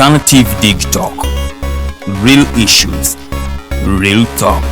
Alternative Dig Talk. Real issues, real talk.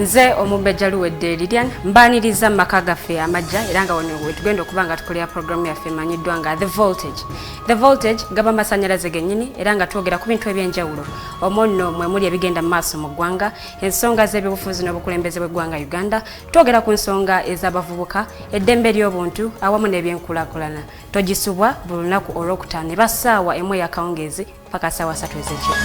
Nze omubejja luwedde Lilian mbaniriza maka gaffe amajja era nga wano wetugenda okuba nga tukolera programu yaffe emanyiddwa nga The Voltage gaba masanyalaze gennyini era nga twogera ku bintu ebyenjawulo omwo nno mwe muli ebigenda mu maaso mu ggwanga, ensonga z'ebyobufuzi n'obukulembeze bw'eggwanga Uganda, twogera ku nsonga ez'abavubuka, eddembe ly'obuntu awamu n'ebyenkulaakulana. Togisubwa buli lunaku olwokutaano eba ssaawa emu ey'akawungeezi paka ssaawa 3 ez'ekiro.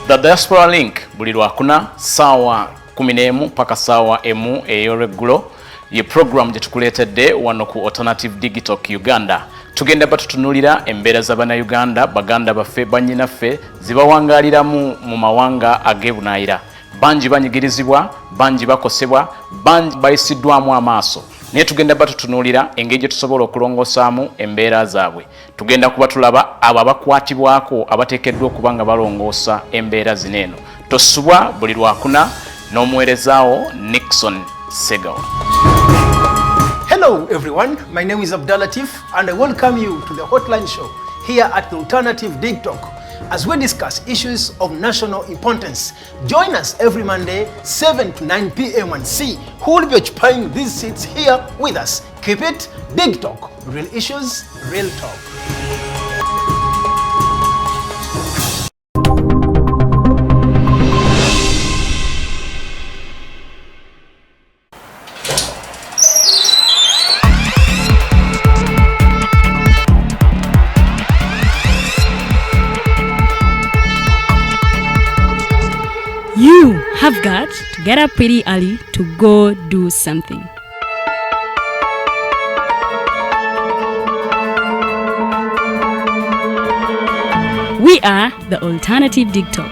The Diaspora Link buli lwakuna sawa 11 paka sawa emu ey'olweggulo ye program gye tukuleetedde wano ku Alternative Digital Uganda. Tugenda batutunulira embeera z'Abannayuganda, baganda baffe, bannyinaffe zibawangaaliramu mu mawanga ag'ebunaayira. Bangi banyigirizibwa, bangi bakosebwa, bangi bayisiddwamu amaaso. Naye tugenda batutunulira engeri gye tusobola okulongosaamu embeera zaabwe. Tugenda kuba tulaba abo abakwatibwako abateekeddwa okuba nga balongoosa embeera zino eno. Tosubwa buli lwakuna n'omuweerezaawo Nixon Segawa. Hello everyone, my name is Abdalla Tiff and I welcome you to the Hotline Show here at the Alternative Dig Talk as we discuss issues of national importance. Join us every Monday 7 to 9 p.m. and see who will be occupying these seats here with us. Keep it Dig Talk, real issues, real talk. You have got to get up pretty early to go do something. We are the Alternative Dig Talk.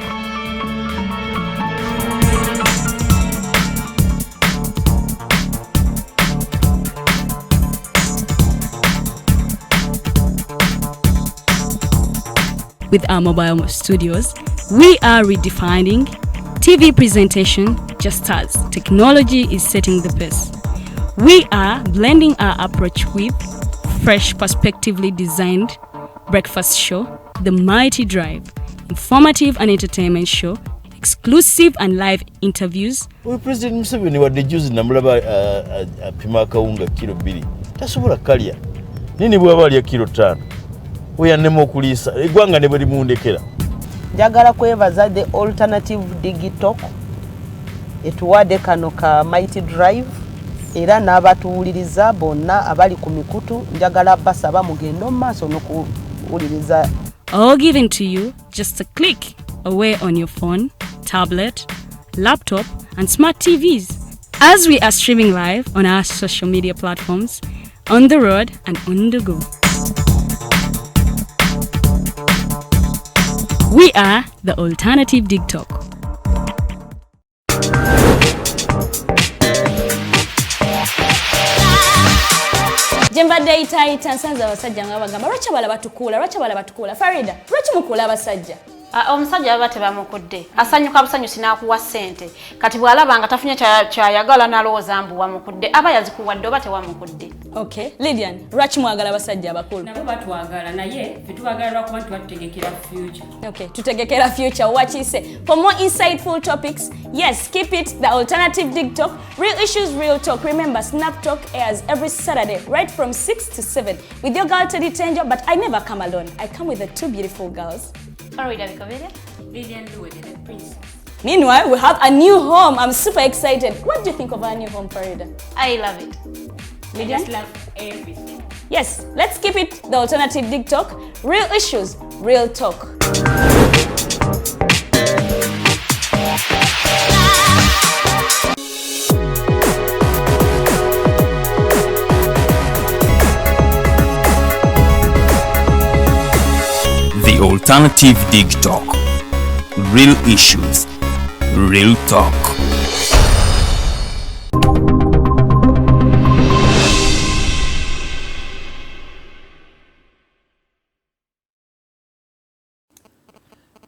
With our mobile studios, we are redefining TV presentation just as technology is setting the pace. We are blending our approach with fresh, perspectively designed breakfast show, The Mighty Drive, informative and entertainment show, exclusive and live interviews. We President Museveni wadde juzi namulaba apima akawunga kilo 2 tasobola kalya nini bwaba alya kilo 5 oyannema okuliisa eggwanga ne bwe limundekera. Njagala kwebaza the Alternative Digital etuwadde kano ka Mighty Drive era n'abatuwuliriza bonna abali ku mikutu njagala basaba mugendo maaso n'okuwuliriza. All given to you just a click away on your phone, tablet, laptop and smart TVs as we are streaming live on our social media platforms, on the road and on the go. We are the Alternative Dig Talk. Jembadde itaita nsanza abasajja nga bagamba lwaki bala batukuula Farida lwaki mukuula abasajja omusajja baba tebamukudde asanyuka busanyusi n'akuwa ssente kati bw'alaba nga tafunye kyayagala n'alowooza mbu wamukudde aba yazikuwadde oba tewamukudde. Okay, Lydian, lwaki mwagala abasajja abakulu? Nabo batwagala naye fetwagala lwakuba tutegekera future. Okay, tutegekera future wakiise. For more insightful topics, yes, keep it the Alternative Dig Talk, real issues, real talk. Remember, Snap Talk airs every Saturday right from 6 to 7 with your girl Teddy Tenjo, but I never come alone. I come with the two beautiful girls. Meanwhile, we have a new home. I'm super excited. What do you think of our new home, Farida? I love it. I just love everything. Yes, let's keep it the Alternative Dig Talk, real issues, real talk. The Alternative Dig Talk. Real issues, real talk.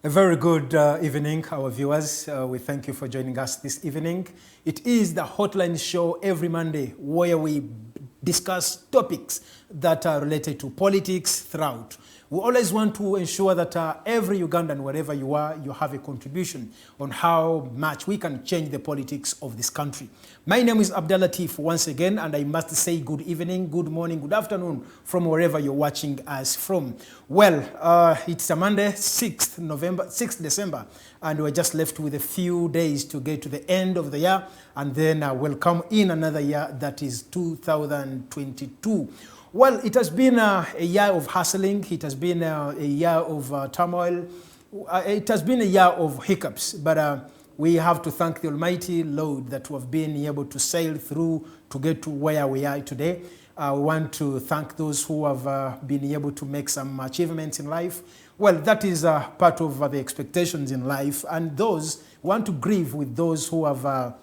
A very good evening, our viewers. We thank you for joining us this evening. It is the Hotline Show every Monday where we discuss topics that are related to politics throughout. We always want to ensure that every Ugandan, wherever you are, you have a contribution on how much we can change the politics of this country. My name is Abdalla Tiff once again, and I must say good evening, good morning, good afternoon from wherever you're watching us from. Well, it's a Monday, 6th December, and we're just left with a few days to get to the end of the year, and then welcome in another year that is 2022. Well, it has been a year of hustling. It has been a year of turmoil. It has been a year of hiccups, but we have to thank the Almighty Lord that we have been able to sail through to get to where we are today. We want to thank those who have been able to make some achievements in life. Well, that is part of the expectations in life, and those want to grieve with those who have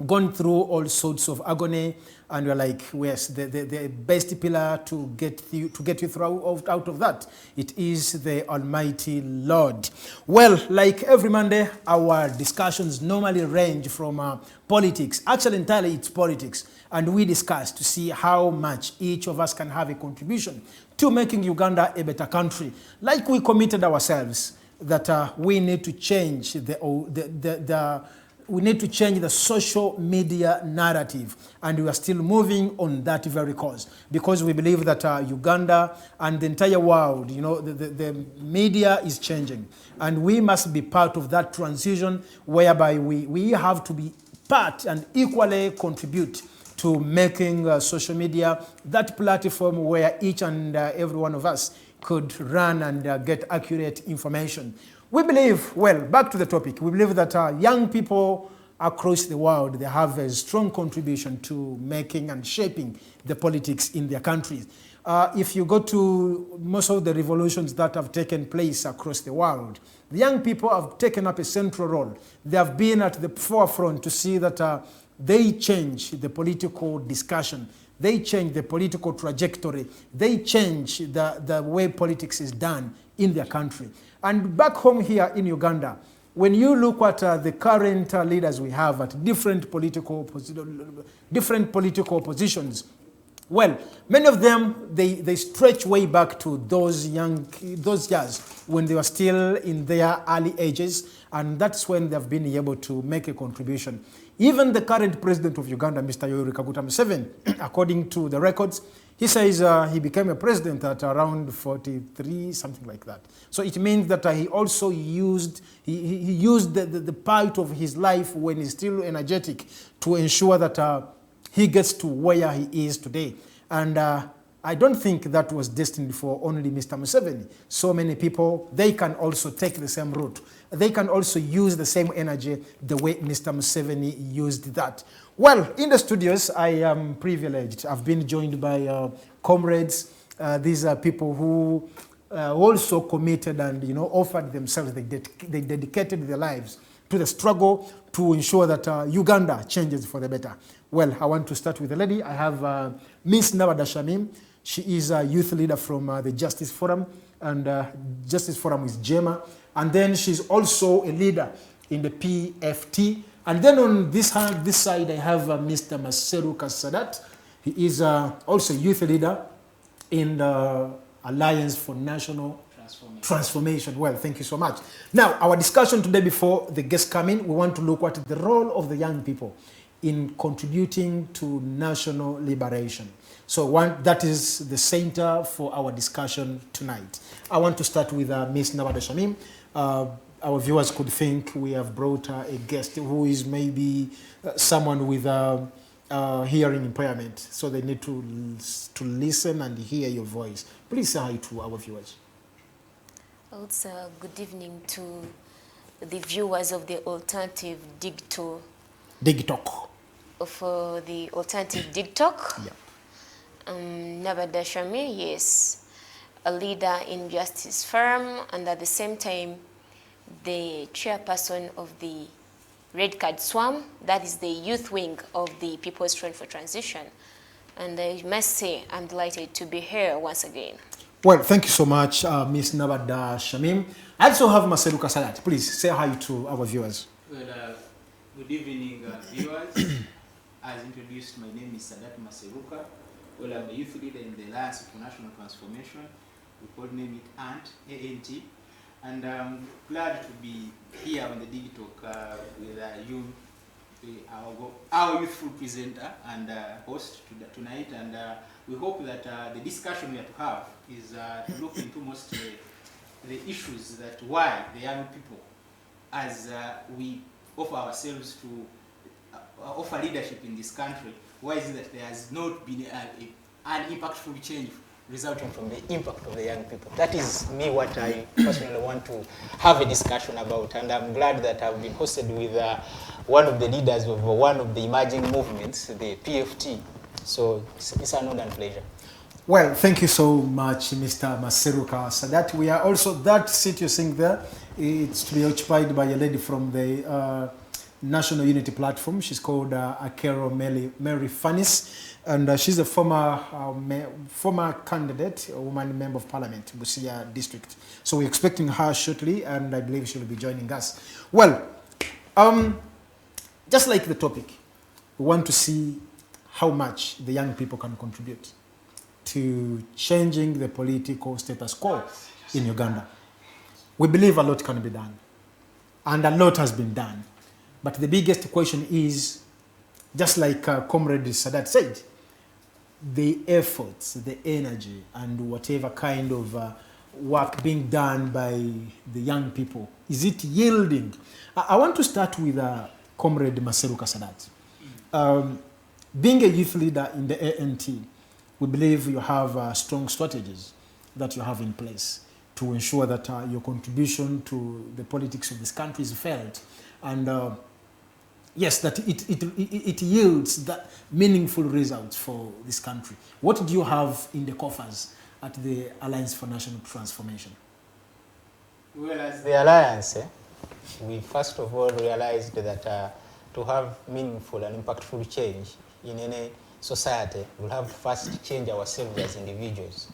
gone through all sorts of agony, and we're like, yes, the best pillar to get you through out of that, it is the Almighty Lord. Well, like every Monday, our discussions normally range from politics. Actually, entirely it's politics, and we discuss to see how much each of us can have a contribution to making Uganda a better country. Like we committed ourselves that we need to change we need to change the social media narrative, and we are still moving on that very cause because we believe that Uganda and the entire world, you know, the media is changing, and we must be part of that transition whereby we have to be part and equally contribute to making social media that platform where each and every one of us could run and get accurate information. We believe, well, back to the topic, we believe that young people across the world, they have a strong contribution to making and shaping the politics in their countries. If you go to most of the revolutions that have taken place across the world, the young people have taken up a central role. They have been at the forefront to see that they change the political discussion. They change the political trajectory. They change the way politics is done in their country. And back home here in Uganda, when you look at the current leaders we have at different political positions, well, many of them, they stretch way back to those years when they were still in their early ages, and that's when they've been able to make a contribution. Even the current president of Uganda, Mr. Yoweri Kaguta Museveni, according to the records, he says he became a president at around 43, something like that. So it means that he also used the part of his life when he's still energetic to ensure that he gets to where he is today. And I don't think that was destined for only Mr. Museveni. So many people, they can also take the same route. They can also use the same energy the way Mr. Museveni used that. Well, in the studios, I am privileged. I've been joined by comrades. These are people who also committed and, you know, offered themselves. They dedicated their lives to the struggle to ensure that Uganda changes for the better. Well, I want to start with the lady. I have Miss Nabadda Shammy. She is a youth leader from the Justice Forum, and Justice Forum is JEEMA. And then she's also a leader in the PFT. And then on this side, I have Mr. Maseruka Sadat. He is also a youth leader in the Alliance for National Transformation. Well, thank you so much. Now, our discussion today before the guests come in, we want to look at the role of the young people in contributing to national liberation. So that is the center for our discussion tonight. I want to start with Ms. Nabadda Shammy. Our viewers could think we have brought a guest who is maybe someone with hearing impairment, so they need to listen and hear your voice. Please say hi to our viewers. Also, good evening to the viewers of the Alternative Digital. Digitalk. For the Alternative Digitalk. Yeah. Nabadda Shammy, yes, a leader in Justice Forum, and at the same time, the chairperson of the Red Card Swarm, that is the youth wing of the People's Front for Transition. And I must say, I'm delighted to be here once again. Well, thank you so much, Ms. Nabadda Shammy. I also have Maseruka Sadat. Please say hi to our viewers. Well, good evening, viewers. As introduced, my name is Sadat Maseruka, Well, I'm a youth leader in the Alliance for National Transformation. We could name it ANT, and I'm glad to be here on the Digital with you, our youthful presenter and host tonight, and we hope that the discussion we are to have is to look into most the issues that why the young people, as we offer ourselves to offer leadership in this country, why is it that there has not been an impactful change resulting from the impact of the young people? That is me what I personally want to have a discussion about, and I'm glad that I've been hosted with one of the leaders of one of the emerging movements, the PFT. So it's an honor and pleasure. Well, thank you so much, Mr. Maseruka Sadat. We are also, that seat you're seeing there, it's to be occupied by a lady from the National Unity Platform. She's called Akello Mary Phanice, and she's a former candidate, a woman member of Parliament, Busia district. So we're expecting her shortly, and I believe she'll be joining us. Well, just like the topic, we want to see how much the young people can contribute to changing the political status quo in Uganda. We believe a lot can be done, and a lot has been done. But the biggest question is, just like Comrade Sadat said, the efforts, the energy, and whatever kind of work being done by the young people, is it yielding? I want to start with Comrade Maseruka Sadat. Being a youth leader in the ANT, we believe you have strong strategies that you have in place to ensure that your contribution to the politics of this country is felt, and yes, that it yields that meaningful results for this country. What do you have in the coffers at the Alliance for National Transformation? Well, as the Alliance, we first of all realized that to have meaningful and impactful change in any society, we'll have to first change ourselves as individuals.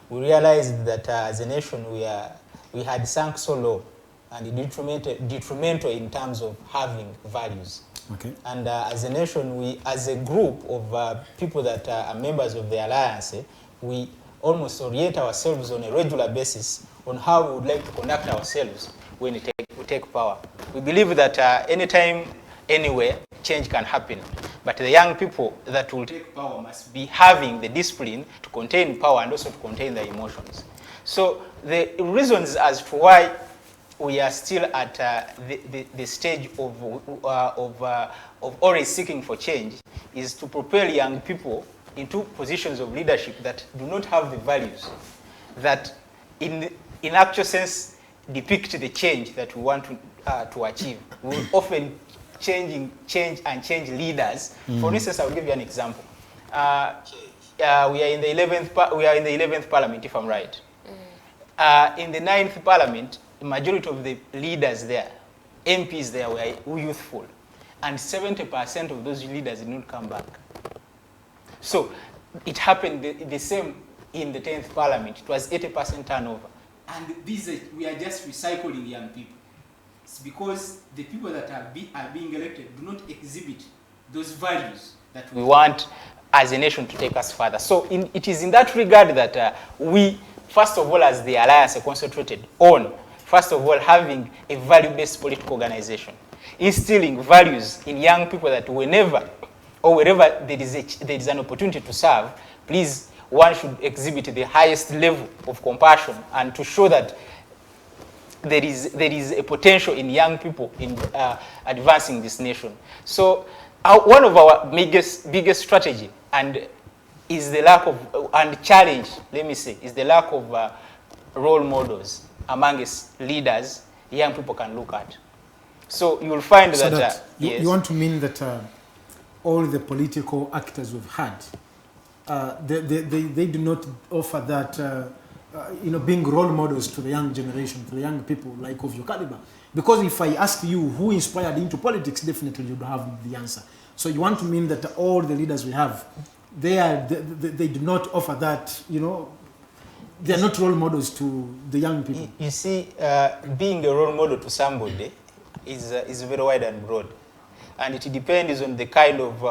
We realized that as a nation we had sunk so low and detrimental in terms of having values. Okay. And as a nation, as a group of people that are members of the Alliance, we almost orient ourselves on a regular basis on how we would like to conduct ourselves when we take power. We believe that anytime, anywhere, change can happen. But the young people that will take power must be having the discipline to contain power and also to contain their emotions. So the reasons as to why we are still at the stage of always seeking for change is to propel young people into positions of leadership that do not have the values that in actual sense depict the change that we want to achieve. We will often change leaders. For instance, I'll give you an example. We are in the 11th parliament, if I'm right. In the 9th parliament, the majority of the leaders there, MPs there, were youthful, and 70% of those leaders did not come back. So it happened the same in the 10th parliament. It was 80% turnover. And we are just recycling young people. It's because the people that are being elected do not exhibit those values that we want as a nation to take us further. So it is in that regard that we, first of all, as the Alliance, are concentrated on, first of all, having a value-based political organization, instilling values in young people that whenever or wherever there is an opportunity to serve, please, one should exhibit the highest level of compassion and to show that there is a potential in young people in advancing this nation. So one of our biggest strategy and is the lack of, and challenge, let me say, is the lack of role models amongst leaders young people can look at. So you will find so that yes. You want to mean that all the political actors we've had, they do not offer that being role models to the young generation, to the young people like of your caliber. Because if I ask you who inspired into politics, definitely you'd have the answer. So you want to mean that all the leaders we have, they do not offer that, they're not role models to the young people. You see, being a role model to somebody is very wide and broad. And it depends on the kind of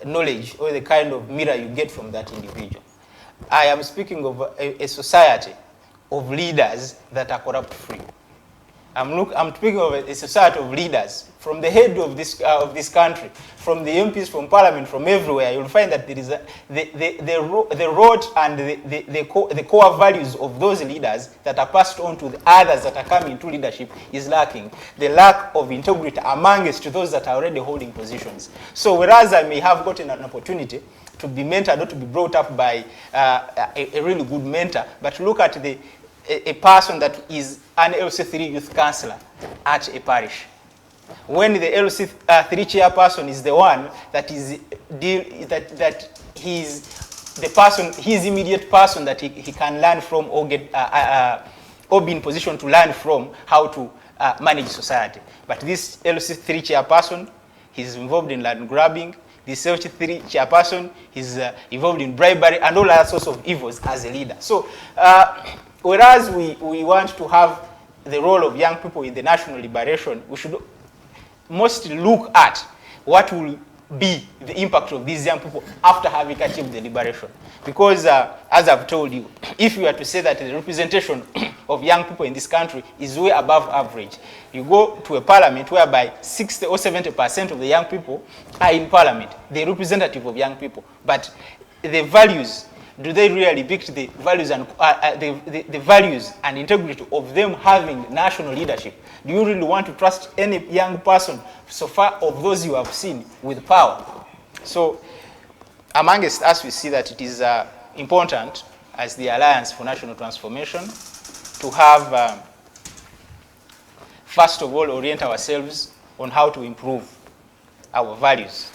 knowledge or the kind of mirror you get from that individual. I am speaking of a society of leaders that are corrupt-free. I'm speaking of a society of leaders from the head of this country, from the MPs, from Parliament, from everywhere. You'll find that there is the root and the core values of those leaders that are passed on to the others that are coming into leadership is lacking. The lack of integrity amongst those that are already holding positions. So whereas I may have gotten an opportunity to be mentored or to be brought up by a really good mentor, but look at a person that is an LC3 youth councillor at a parish. When the LC3 chairperson is the one that is that he's the person, his immediate person that he can learn from or get or be in position to learn from how to manage society. But this LC3 chairperson, he's involved in land grabbing. This LC3 chairperson is involved in bribery and all other sorts of evils as a leader. So whereas we want to have the role of young people in the national liberation, we should mostly look at what will be the impact of these young people after having achieved the liberation. Because as I've told you, if you are to say that the representation of young people in this country is way above average, you go to a parliament whereby 60 or 70% of the young people are in parliament, the representative of young people. But the values, do they really depict the values and the values and integrity of them having national leadership? Do you really want to trust any young person so far of those you have seen with power? So amongst us, we see that it is important as the Alliance for National Transformation to have, first of all, orient ourselves on how to improve our values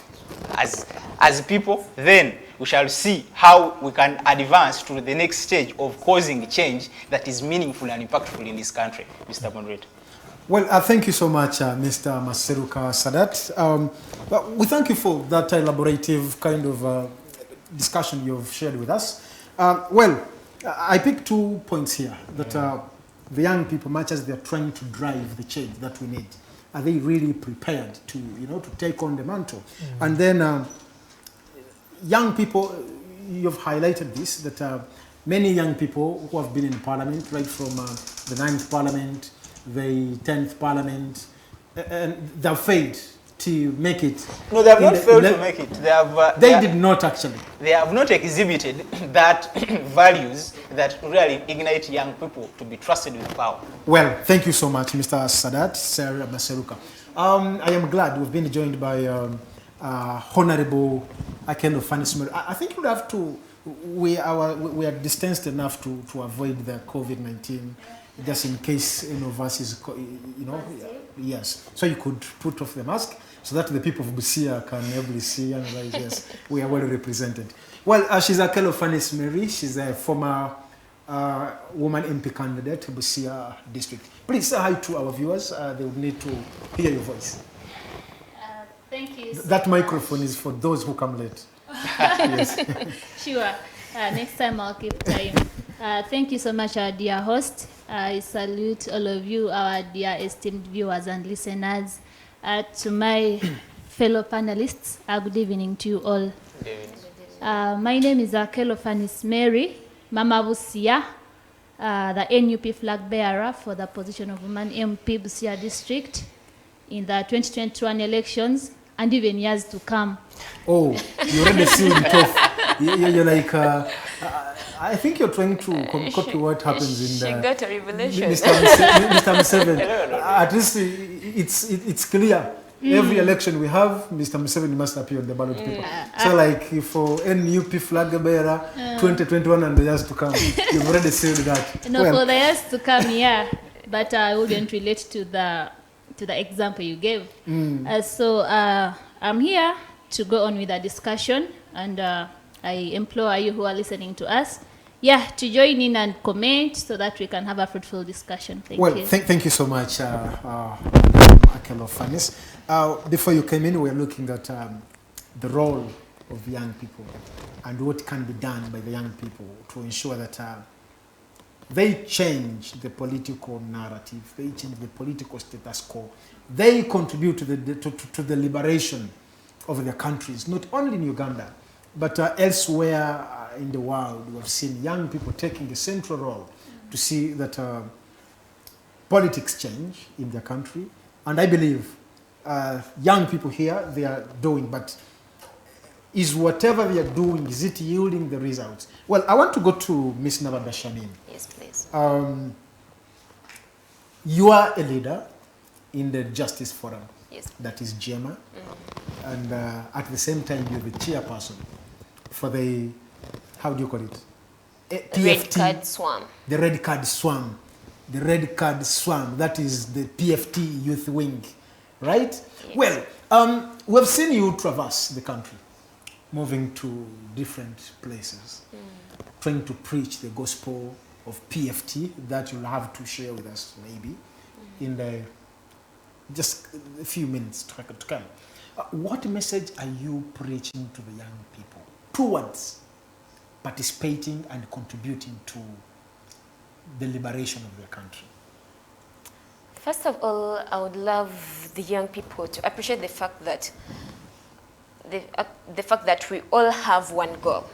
as people. Then we shall see how we can advance to the next stage of causing change that is meaningful and impactful in this country. Mr. Moderator. Well, thank you so much, Mr. Maseruka Sadat. We thank you for that elaborative kind of discussion you've shared with us. Well, I picked 2 points here that the young people, much as they're trying to drive the change that we need, are they really prepared to, to take on the mantle? And then young people, you've highlighted this, that many young people who have been in parliament, right from the 9th parliament, the 10th parliament, and they've failed to make it. No, they have not failed to make it. They did not actually. They have not exhibited that values that really ignite young people to be trusted with power. Well, thank you so much, Mr. Sadat, Sir Maseruka. I am glad we've been joined by Honorable Akello Phanice. I think we have to. We are distanced enough to avoid the COVID-19. Just in case any of us is, yes. So you could put off the mask so that the people of Busia can able see and realize, yes, we are well represented. Well, she's Akello Phanice Mary. She's a former woman MP candidate to Busia district. Please say hi to our viewers. They would need to hear your voice. Thank you. That microphone is for those who come late. Yes. Sure. Next time I'll keep time. Thank you so much, our dear host. I salute all of you, our dear esteemed viewers and listeners. To my fellow panelists, good evening to you all. My name is Akello Phanice Mary, Mama Busia, the NUP flag bearer for the position of Woman MP Busia District in the 2021 elections and even years to come. Oh, you already sealed it off. You're like, I think you're trying to copy what happens in the... She got a revelation. Mr. Museveni. At least it's clear. Every election we have, Mr. Museveni must appear on the ballot paper. So like for NUP flag bearer, 2021 and the years to come, you've already sealed that. No, for the years to come, yeah. But I wouldn't relate to the example you gave. So I'm here to go on with the discussion, and I implore you who are listening to us, to join in and comment so that we can have a fruitful discussion. Thank you. Thank you so much, Akello Phanice. Before you came in, we were looking at the role of young people and what can be done by the young people to ensure that they change the political narrative, they change the political status quo, they contribute to the liberation of their countries, not only in Uganda, but elsewhere in the world. We have seen young people taking a central role to see that politics change in their country. And I believe young people here, they are doing, but is whatever they are doing, is it yielding the results? Well, I want to go to Ms. Nabadda Shammy. Yes, please. You are a leader in the Justice Forum, yes, that is JEEMA, and at the same time you're the chairperson for the, how do you call it? PFT, Red Card Swarm. The Red Card Swarm. The Red Card Swarm, that is the PFT youth wing, right? Yes. Well, we've seen you traverse the country, moving to different places, trying to preach the gospel of PFT that you'll have to share with us maybe in the just a few minutes to come. What message are you preaching to the young people towards participating and contributing to the liberation of their country? First of all, I would love the young people to appreciate the fact that we all have one goal,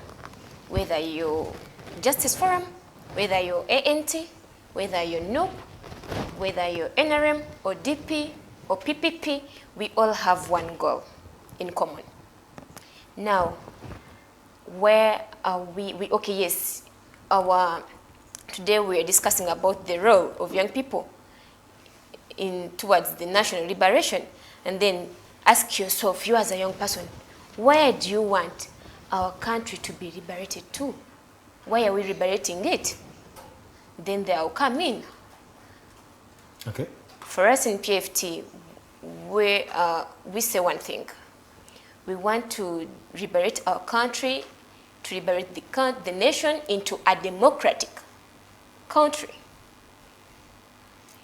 whether you're Justice Forum, whether you're ANT, whether you're NOP, whether you're NRM or DP or PPP, we all have one goal in common. Now, where are we? Okay, yes, today we are discussing about the role of young people towards the national liberation, and then ask yourself, you as a young person, where do you want our country to be liberated to? Why are we liberating it? Then they will come in. Okay. For us in PFT, we say one thing. We want to liberate our country, to liberate the nation into a democratic country.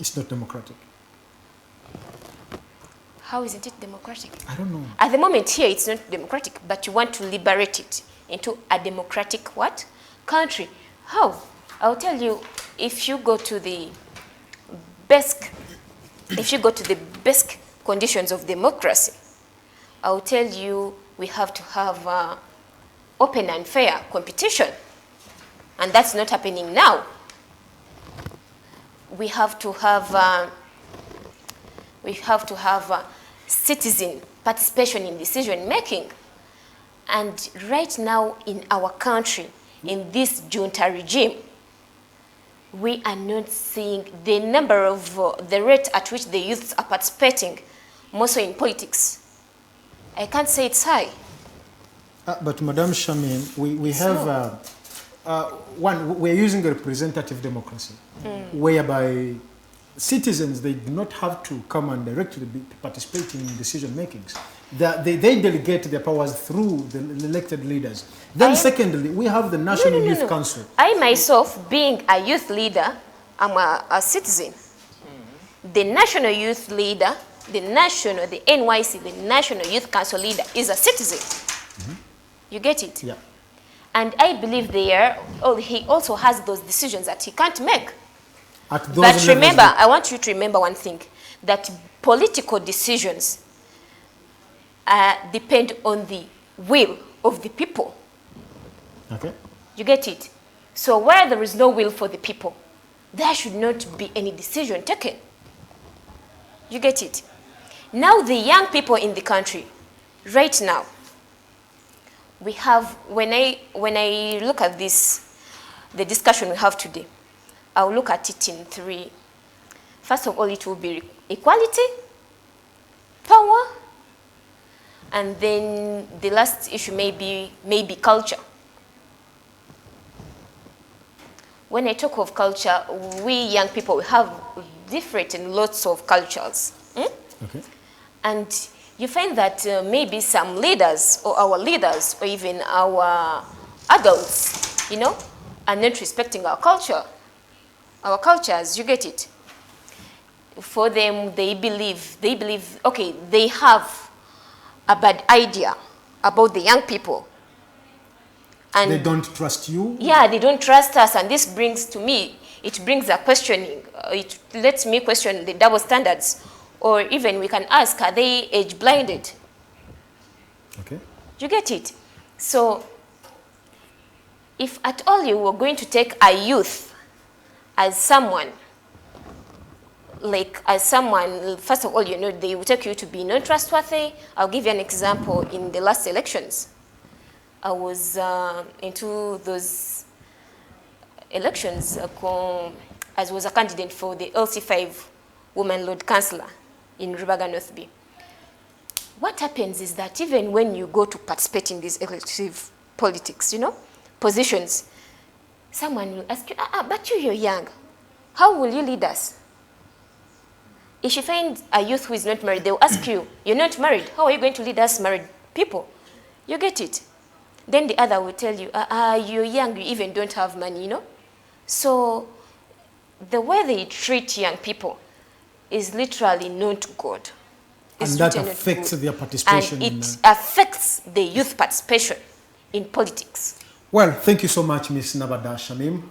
It's not democratic. How isn't it democratic? I don't know. At the moment here, it's not democratic, but you want to liberate it into a democratic what? Country. How? I'll tell you, if you go to the basic conditions of democracy, I'll tell you we have to have open and fair competition. And that's not happening now. We have to have citizen participation in decision making. And right now in our country, in this junta regime, we are not seeing the number of the rate at which the youths are participating, more so in politics. I can't say it's high. But Madam Shammy, we have we're using a representative democracy, whereby citizens, they do not have to come and directly be participating in decision makings. They delegate their powers through the elected leaders. Then secondly, we have the National Youth Council. I myself, being a youth leader, I'm a citizen. The national youth leader, the NYC, the National Youth Council leader is a citizen. You get it? Yeah. And I believe he also has those decisions that he can't make. But remember, I want you to remember one thing, that political decisions depend on the will of the people. Okay. You get it? So where there is no will for the people, there should not be any decision taken. You get it? Now the young people in the country, right now, we have, when I look at this, the discussion we have today, I'll look at it in three. First of all, it will be equality, power, and then the last issue may be culture. When I talk of culture, we young people have different and lots of cultures. Okay. And you find that maybe some leaders, or our leaders, or even our adults, are not respecting our culture. Our cultures, you get it? For them, they believe, okay, they have a bad idea about the young people. And they don't trust you? Yeah, they don't trust us, and this brings to me, it brings a questioning. It lets me question the double standards. Or even we can ask, are they age blinded? Okay. You get it? So, if at all you were going to take a youth as someone, first of all, you know, they will take you to be not trustworthy. I'll give you an example. In the last elections, I was into those elections as was a candidate for the LC5 Woman Lord Councillor in Rubaga North B. What happens is that even when you go to participate in these elective politics, you know, positions, someone will ask you, but you're young. How will you lead us? If you find a youth who is not married, they'll ask you, you're not married. How are you going to lead us married people? You get it? Then the other will tell you, you're young, you even don't have money, you know? So the way they treat young people is literally not good. And that affects their participation. And it affects the youth participation in politics. Well, thank you so much, Ms. Nabadda Shammy.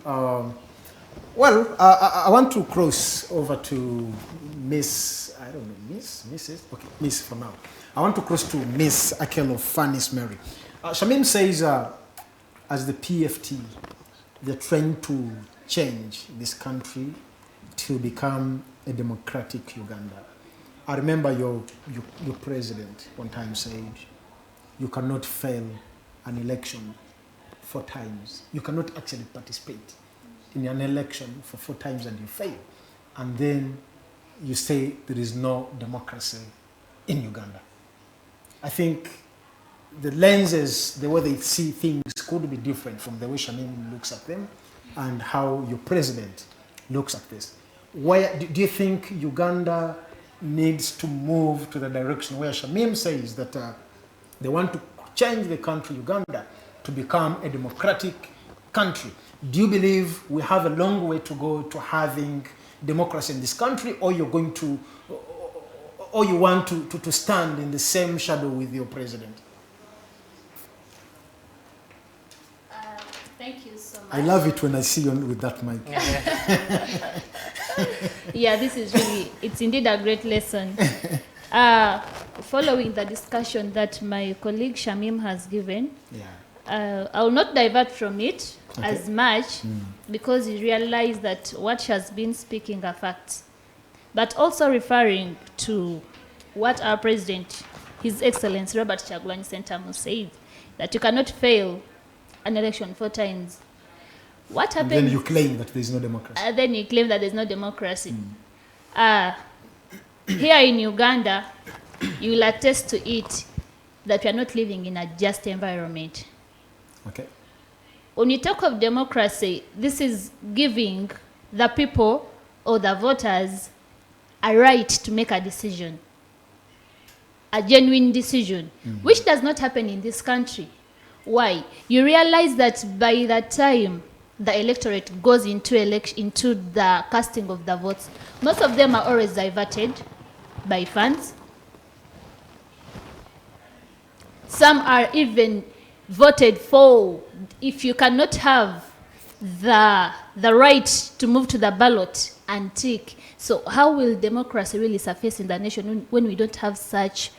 I want to cross over to Miss, I don't know, Mrs.? Okay, Miss for now. I want to cross to Miss Akello Phanice Mary. Shamim says, as the PFT, they're trying to change this country to become a democratic Uganda. I remember your president one time said, you cannot fail an election 4 times. You cannot actually participate in an election for 4 times and you fail. And then you say there is no democracy in Uganda. I think the lenses, the way they see things could be different from the way Shamim looks at them and how your president looks at this. Where do you think Uganda needs to move to the direction where Shamim says that they want to change the country Uganda to become a democratic country? Do you believe we have a long way to go to having democracy in this country, or you're going to, or you want to stand in the same shadow with your president? Thank you so much. I love it when I see you with that mic. Yeah, this is really, it's indeed a great lesson. Following the discussion that my colleague Shamim has given, I will not divert from it as much because you realize that what she has been speaking are facts, but also referring to what our president, His Excellency Robert Kyagulanyi Ssentamu said, that you cannot fail an election 4 times. What happens? And then you claim that there is no democracy. Then you claim that there's no democracy. Here in Uganda, you will attest to it that we are not living in a just environment. Okay. When you talk of democracy, this is giving the people or the voters a right to make a decision, a genuine decision, which does not happen in this country. Why? You realize that by the time the electorate goes into the casting of the votes, most of them are always diverted by funds. Some are even voted for. If you cannot have the right to move to the ballot and tick, so how will democracy really surface in the nation when we don't have such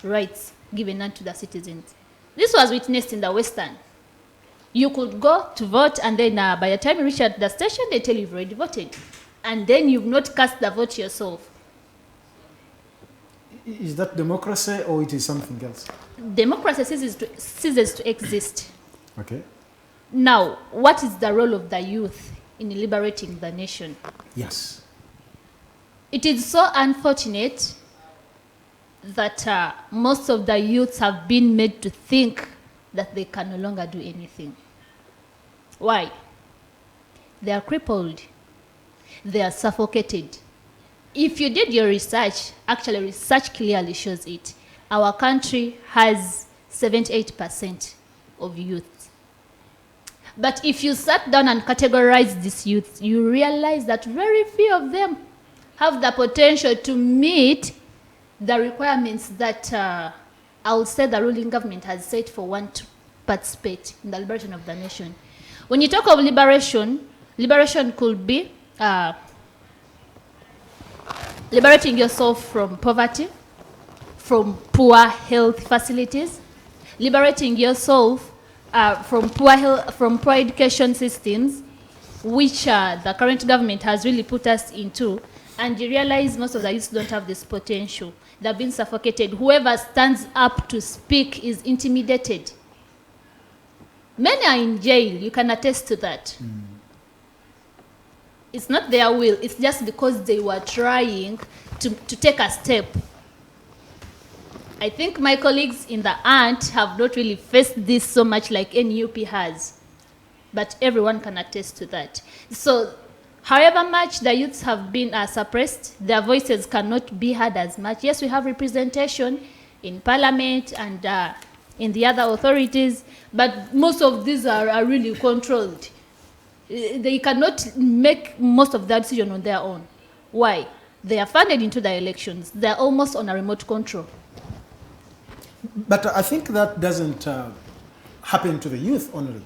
rights given unto the citizens? This was witnessed in the Western. You could go to vote, and then by the time you reach at the station, they tell you you've already voted. And then you've not cast the vote yourself. Is that democracy, or it is something else? Democracy ceases to exist. Okay. Now, what is the role of the youth in liberating the nation? Yes. It is so unfortunate that most of the youths have been made to think that they can no longer do anything. Why? They are crippled. They are suffocated. If you did your research, actually research clearly shows it. Our country has 78% of youth. But if you sat down and categorized these youth, you realize that very few of them have the potential to meet the requirements that I would say the ruling government has set for one to participate in the liberation of the nation. When you talk of liberation, liberation could be liberating yourself from poverty, from poor health facilities, liberating yourself from poor education systems, which the current government has really put us into, and you realize most of the youth don't have this potential. They've been suffocated. Whoever stands up to speak is intimidated. Many are in jail, you can attest to that. It's not their will, it's just because they were trying to take a step. I think my colleagues in the ANT have not really faced this so much like NUP has, but everyone can attest to that. So, however much the youths have been suppressed, their voices cannot be heard as much. Yes, we have representation in Parliament and in the other authorities, but most of these are really controlled. They cannot make most of that decision on their own. Why? They are funded into the elections. They are almost on a remote control. But I think that doesn't happen to the youth only.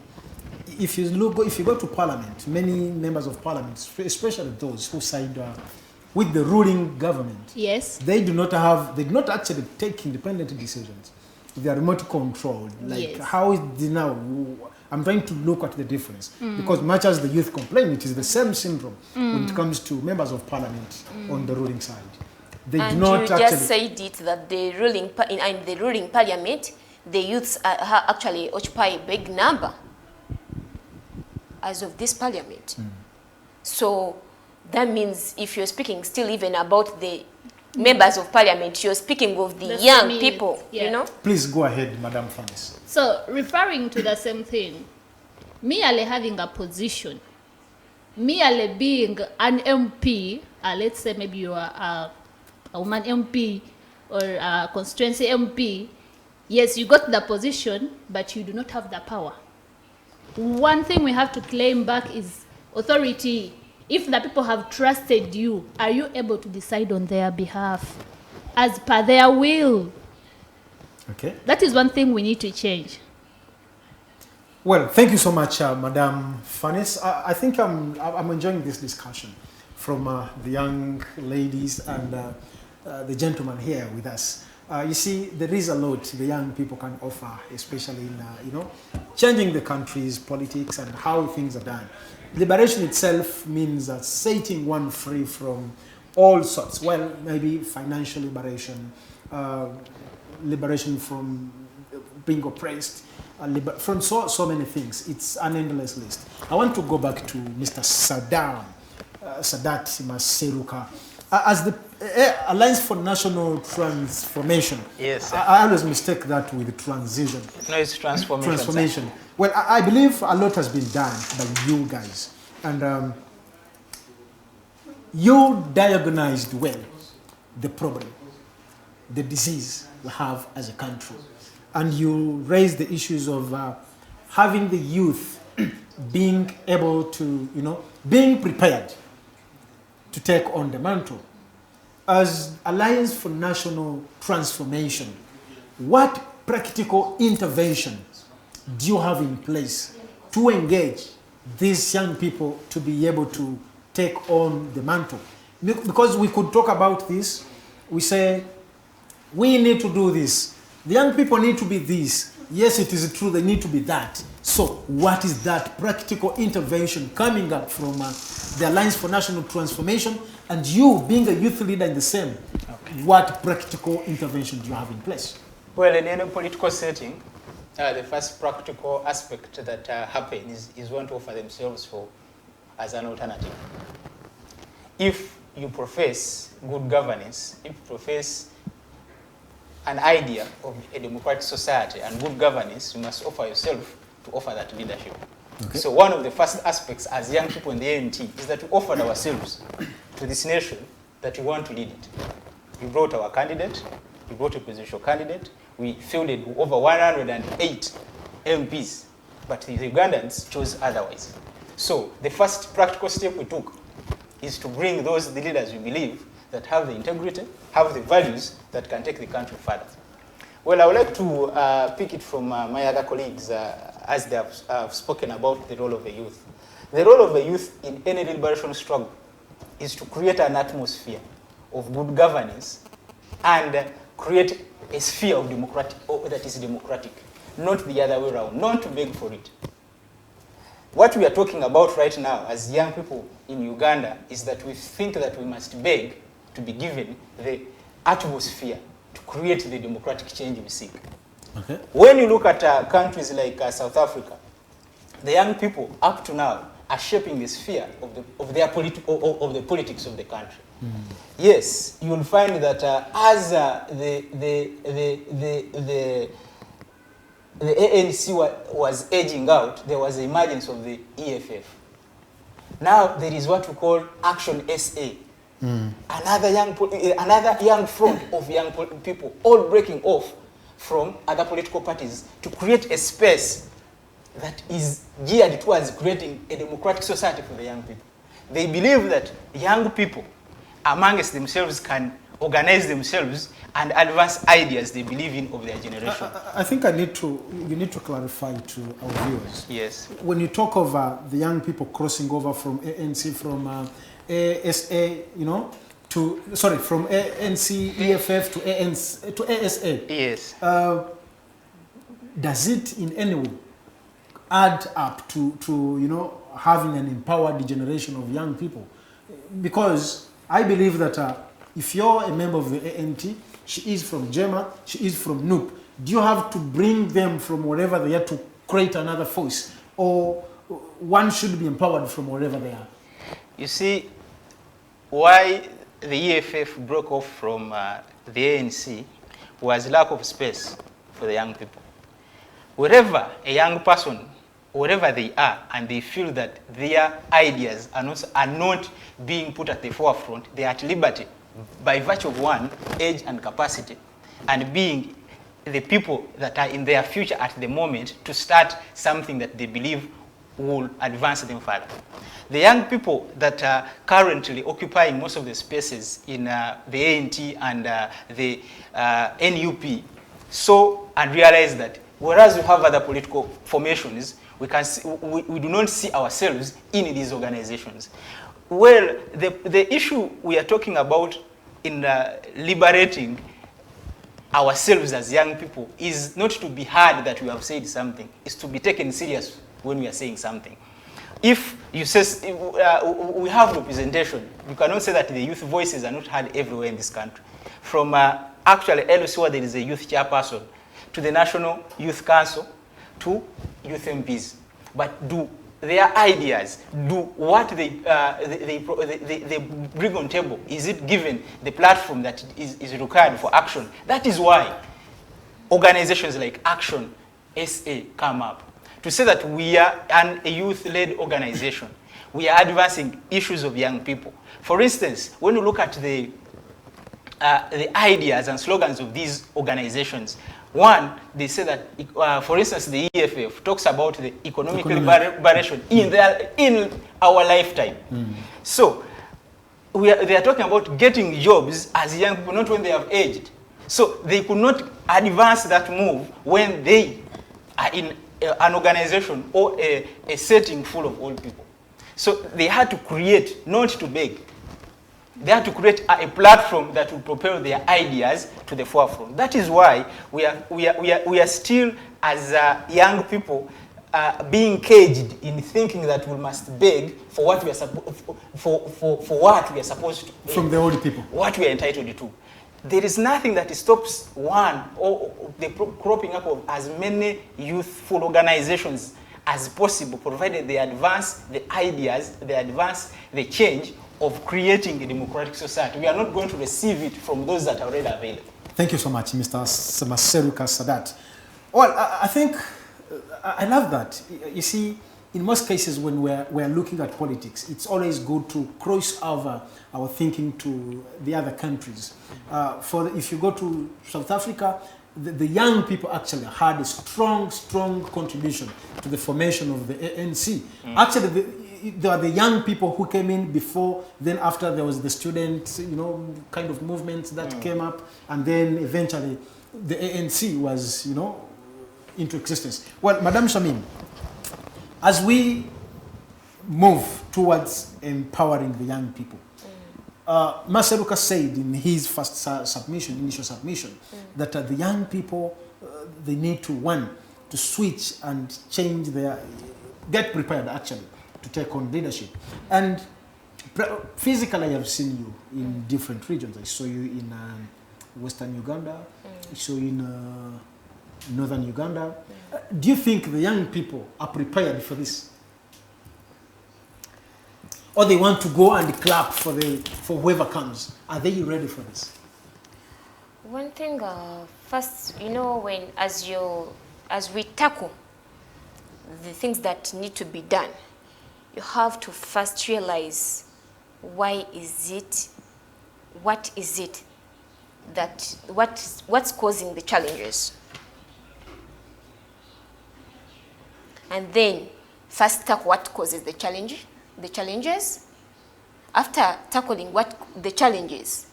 If you go to Parliament, many members of Parliament, especially those who side with the ruling government, yes, they do not actually take independent decisions. They are remote controlled. Like yes. How is it now? I'm trying to look at the difference because much as the youth complain, it is the same syndrome when it comes to members of Parliament on the ruling side. They and do not you just said it that the ruling in the ruling Parliament, the youths actually occupy a big number as of this Parliament. So that means if you're speaking still even about the members of Parliament, you're speaking of the young people, you know? Please go ahead, Madam Phanice. So, referring to the same thing, merely having a position, merely being an MP, let's say maybe you are a woman MP or a constituency MP, yes, you got the position, but you do not have the power. One thing we have to claim back is authority. If the people have trusted you, are you able to decide on their behalf as per their will? Okay. That is one thing we need to change. Well, thank you so much, Madam Phanice. I think I'm enjoying this discussion from the young ladies and the gentleman here with us. You see, there is a lot the young people can offer, especially in changing the country's politics and how things are done. Liberation itself means setting one free from all sorts. Well, maybe financial liberation, liberation from being oppressed, from so many things. It's an endless list. I want to go back to Mr. Sadat Maseruka. As the Alliance for National Transformation, yes, I always mistake that with transition. No, it's transformation. Transformation. Well, I believe a lot has been done by you guys. And you diagnosed well the problem, the disease we have as a country. And you raised the issues of having the youth being able to, being prepared to take on the mantle. As Alliance for National Transformation, what practical intervention do you have in place to engage these young people to be able to take on the mantle? Because we could talk about this, we say, we need to do this. The young people need to be this. Yes, it is true, they need to be that. So what is that practical intervention coming up from the Alliance for National Transformation, and you being a youth leader in the same, what practical intervention do you have in place? Well, in any political setting, the first practical aspect that happens is one to offer themselves as an alternative. If you profess good governance, if you profess an idea of a democratic society and good governance, you must offer yourself to offer that leadership. Okay. So one of the first aspects as young people in the ANT is that we offered ourselves to this nation that we want to lead it. We brought our candidate, we brought a presidential candidate, we fielded over 108 MPs, but the Ugandans chose otherwise. So the first practical step we took is to bring the leaders we believe that have the integrity, have the values that can take the country further. Well, I would like to pick it from my other colleagues as they have spoken about the role of the youth. The role of the youth in any liberation struggle is to create an atmosphere of good governance and create a sphere of democratic, or that is democratic, not the other way around, not to beg for it. What we are talking about right now as young people in Uganda is that we think that we must beg to be given the atmosphere to create the democratic change we seek. Okay. When you look at countries like South Africa, the young people up to now are shaping the sphere of the politics of the country. Yes, you will find that as the ANC was edging out, there was the emergence of the EFF. Now there is what we call Action SA. Another young front of young people, all breaking off from other political parties to create a space that is geared towards creating a democratic society for the young people. They believe that young people amongst themselves can organize themselves and advance ideas they believe in of their generation. I think you need to clarify to our viewers. Yes. When you talk of the young people crossing over from ANC, from ASA, from ANC, EFF to ASA. Yes. Does it in any way add up to having an empowered generation of young people? Because I believe that if you're a member of the ANT, she is from JEEMA, she is from NUP, do you have to bring them from wherever they are to create another force? Or one should be empowered from wherever they are? You see, why the EFF broke off from the ANC was lack of space for the young people. Wherever a young person, wherever they are, and they feel that their ideas are not being put at the forefront, they are at liberty by virtue of one, age and capacity, and being the people that are in their future at the moment to start something that they believe will advance them further. The young people that are currently occupying most of the spaces in the ANT and the NUP saw and realized that whereas we have other political formations, we do not see ourselves in these organizations. Well, the issue we are talking about in liberating ourselves as young people is not to be heard that we have said something, it's to be taken serious when we are saying something. If you say we have representation, you cannot say that the youth voices are not heard everywhere in this country. From actually LC, where there is a youth chairperson, to the National Youth Council, to youth MPs. But do their ideas, do what they bring on table, is it given the platform that is required for action? That is why organizations like Action SA come up. To say that we are a youth-led organization, we are advancing issues of young people. For instance, when you look at the ideas and slogans of these organizations, one, they say that, for instance, the EFF talks about the economic liberation in our lifetime. So they are talking about getting jobs as young people, not when they have aged. So they could not advance that move when they are in an organization or a setting full of old people. So they had to create, not to beg, they had to create a platform that would propel their ideas to the forefront. That is why we are still, as young people, being caged in thinking that we must beg for what we are supposed to. From the old people. What we are entitled to. There is nothing that stops one or the cropping up of as many youthful organizations as possible, provided they advance the ideas, they advance the change of creating a democratic society. We are not going to receive it from those that are already available. Thank you so much, Mr. Maseruka Sadat. Well, I think I love that. You see, in most cases when we're looking at politics, it's always good to cross over our thinking to the other countries. If you go to South Africa, the young people actually had a strong contribution to the formation of the ANC. Actually, there are the young people who came in before, then after there was the student, kind of movement that came up, and then eventually the ANC was, into existence. Well, Madam Shammy, as we move towards empowering the young people, Maseruka said in his first initial submission, that the young people, they need to, one, to switch and change get prepared actually to take on leadership. And physically, I have seen you in different regions. I saw you in Western Uganda, I saw you in Northern Uganda. Do you think the young people are prepared for this? Or they want to go and clap for whoever comes? Are they ready for this? One thing, first, you know, as we tackle the things that need to be done, you have to first realize what is it what's causing the challenges. And then first tackle what causes the challenges. After tackling what the challenges,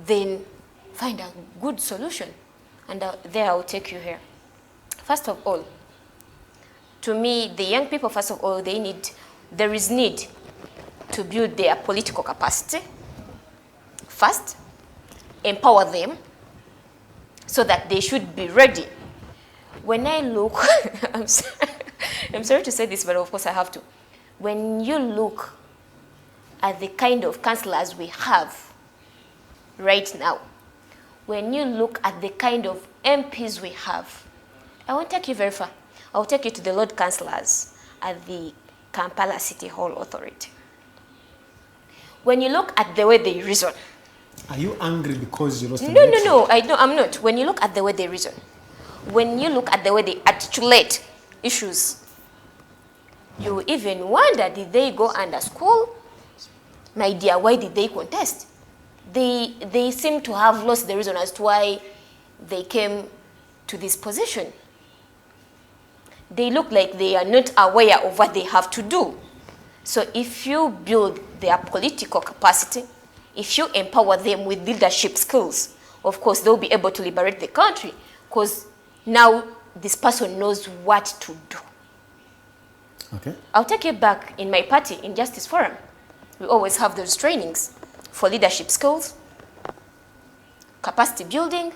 then find a good solution. And there I'll take you here. First of all, to me, the young people, first of all, there is need to build their political capacity. First, empower them so that they should be ready. When I look, I'm sorry to say this, but of course I have to. When you look at the kind of councillors we have right now, when you look at the kind of MPs we have, I won't take you very far. I'll take you to the Lord Councillors at the Kampala City Hall Authority. When you look at the way they reason. Are you angry because you lost an election? No, I'm not. When you look at the way they reason, when you look at the way they articulate issues, you even wonder, did they go under school? My dear, why did they contest? They seem to have lost the reason as to why they came to this position. They look like they are not aware of what they have to do. So if you build their political capacity, if you empower them with leadership skills, of course they'll be able to liberate the country, because now this person knows what to do. Okay. I'll take you back in my party, in Justice Forum. We always have those trainings for leadership skills, capacity building.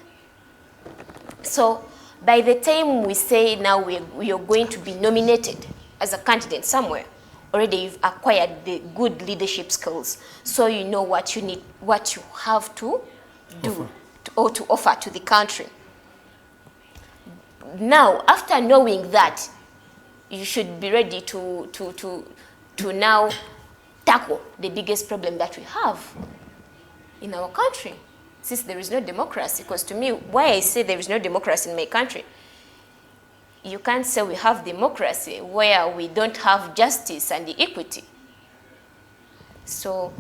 So by the time we say now we are going to be nominated as a candidate somewhere, already you've acquired the good leadership skills, so you know what you need, what you have to do or to offer to the country. Now, after knowing that, you should be ready to now tackle the biggest problem that we have in our country, since there is no democracy. Because to me, why I say there is no democracy in my country, you can't say we have democracy where we don't have justice and equity. So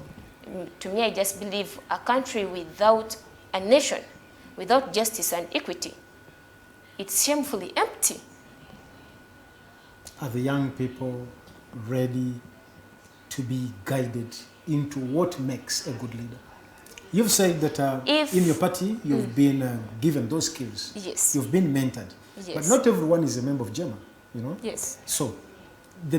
to me, I just believe a country without a nation, without justice and equity, it's shamefully empty. Are the young people ready to be guided into what makes a good leader? You've said that in your party, you've been given those skills. Yes. You've been mentored. Yes. But not everyone is a member of JEEMA, you know? Yes. So the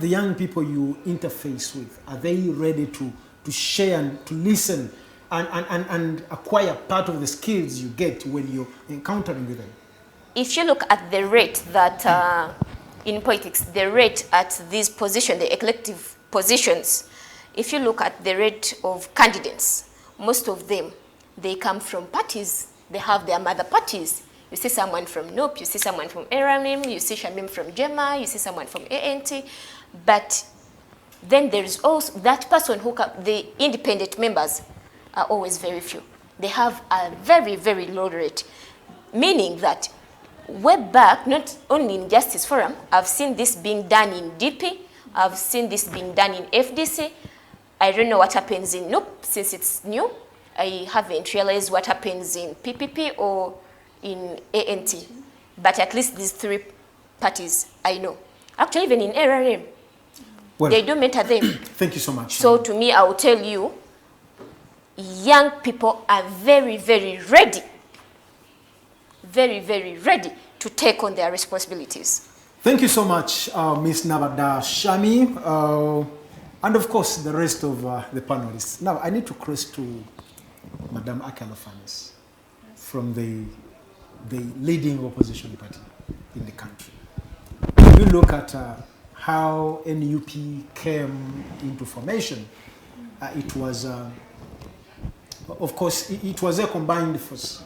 young people you interface with, are they ready to share and to listen and acquire part of the skills you get when you're encountering with them? If you look at the rate that in politics, the rate at these positions, the elective positions, if you look at the rate of candidates, most of them, they come from parties. They have their mother parties. You see someone from NOP, you see someone from ARAMIM, you see Shamim from JEEMA, you see someone from ANT. But then there is also that person who the independent members are always very few. They have a very, very low rate, meaning that way back, not only in Justice Forum, I've seen this being done in DP, I've seen this being done in FDC. I don't know what happens in NOP since it's new. I haven't realized what happens in PPP or in ANT. But at least these three parties I know. Actually, even in ARRM, well, they do mentor them. Thank you so much. So to me, I will tell you, young people are very, very ready. Very, very ready to take on their responsibilities. Thank you so much, Ms. Nabadda Shammy. And of course, the rest of the panelists. Now, I need to cross to Madam Akello Phanice from the leading opposition party in the country. If you look at how NUP came into formation, it was, of course, it was a combined force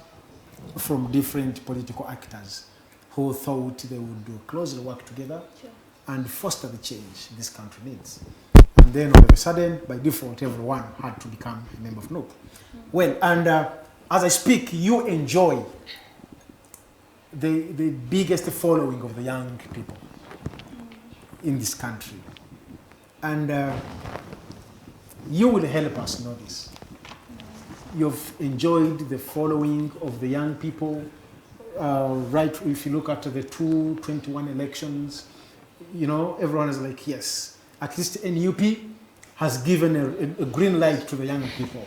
from different political actors who thought they would do closely work together and foster the change this country needs. And then all of a sudden, by default, everyone had to become a member of NUP. Well, and as I speak, you enjoy the biggest following of the young people in this country. And you will help us know this. You've enjoyed the following of the young people, right? If you look at the 2021 elections, you know, everyone is like, yes, at least NUP has given a green light to the young people.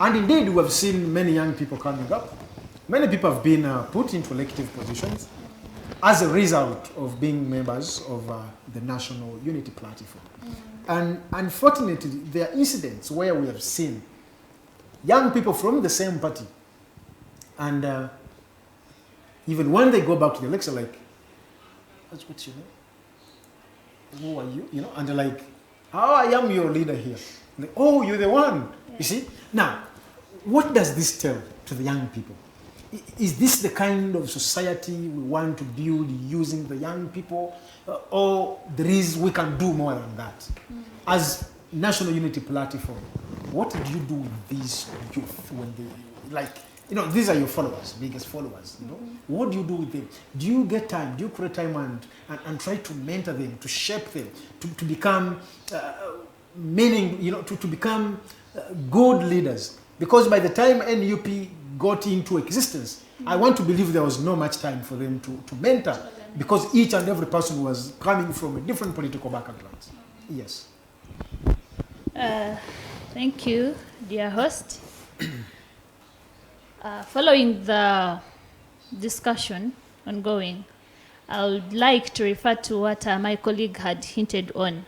And indeed, we have seen many young people coming up. Many people have been put into elective positions as a result of being members of the National Unity Platform. And unfortunately, there are incidents where we have seen young people from the same party, and even when they go back to the election, like, what's your name? Who are you? You know, and they're like, oh, I am your leader here. Like, oh, you're the one. You see? Now, what does this tell to the young people? Is this the kind of society we want to build using the young people? Or we can do more than that? As National Unity Platform, what did you do with these youth when they, like, you know, these are your followers, biggest followers, you know? What do you do with them? Do you get time? Do you create time and try to mentor them, to shape them, to become to become good leaders? Because by the time NUP got into existence, I want to believe there was not much time for them to mentor, because each and every person was coming from a different political background. Yes. Thank you, dear host. Following the discussion ongoing, I would like to refer to what my colleague had hinted on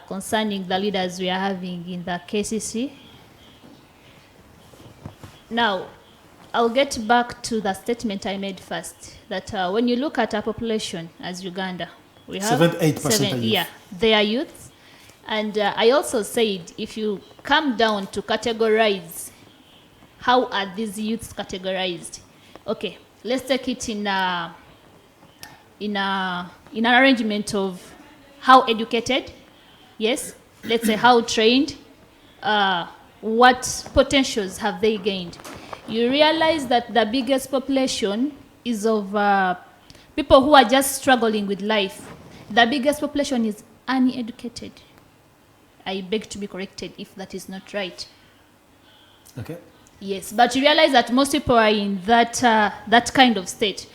concerning the leaders we are having in the KCC. Now, I'll get back to the statement I made first, that when you look at our population as Uganda, we have 78% yeah, they are youths. And I also said, if you come down to categorize, how are these youths categorized? Okay, let's take it in an arrangement of how educated, yes, let's say how trained, what potentials have they gained. You realize that the biggest population is of people who are just struggling with life. The biggest population is uneducated. I beg to be corrected if that is not right. Okay. Yes, but you realize that most people are in that kind of state.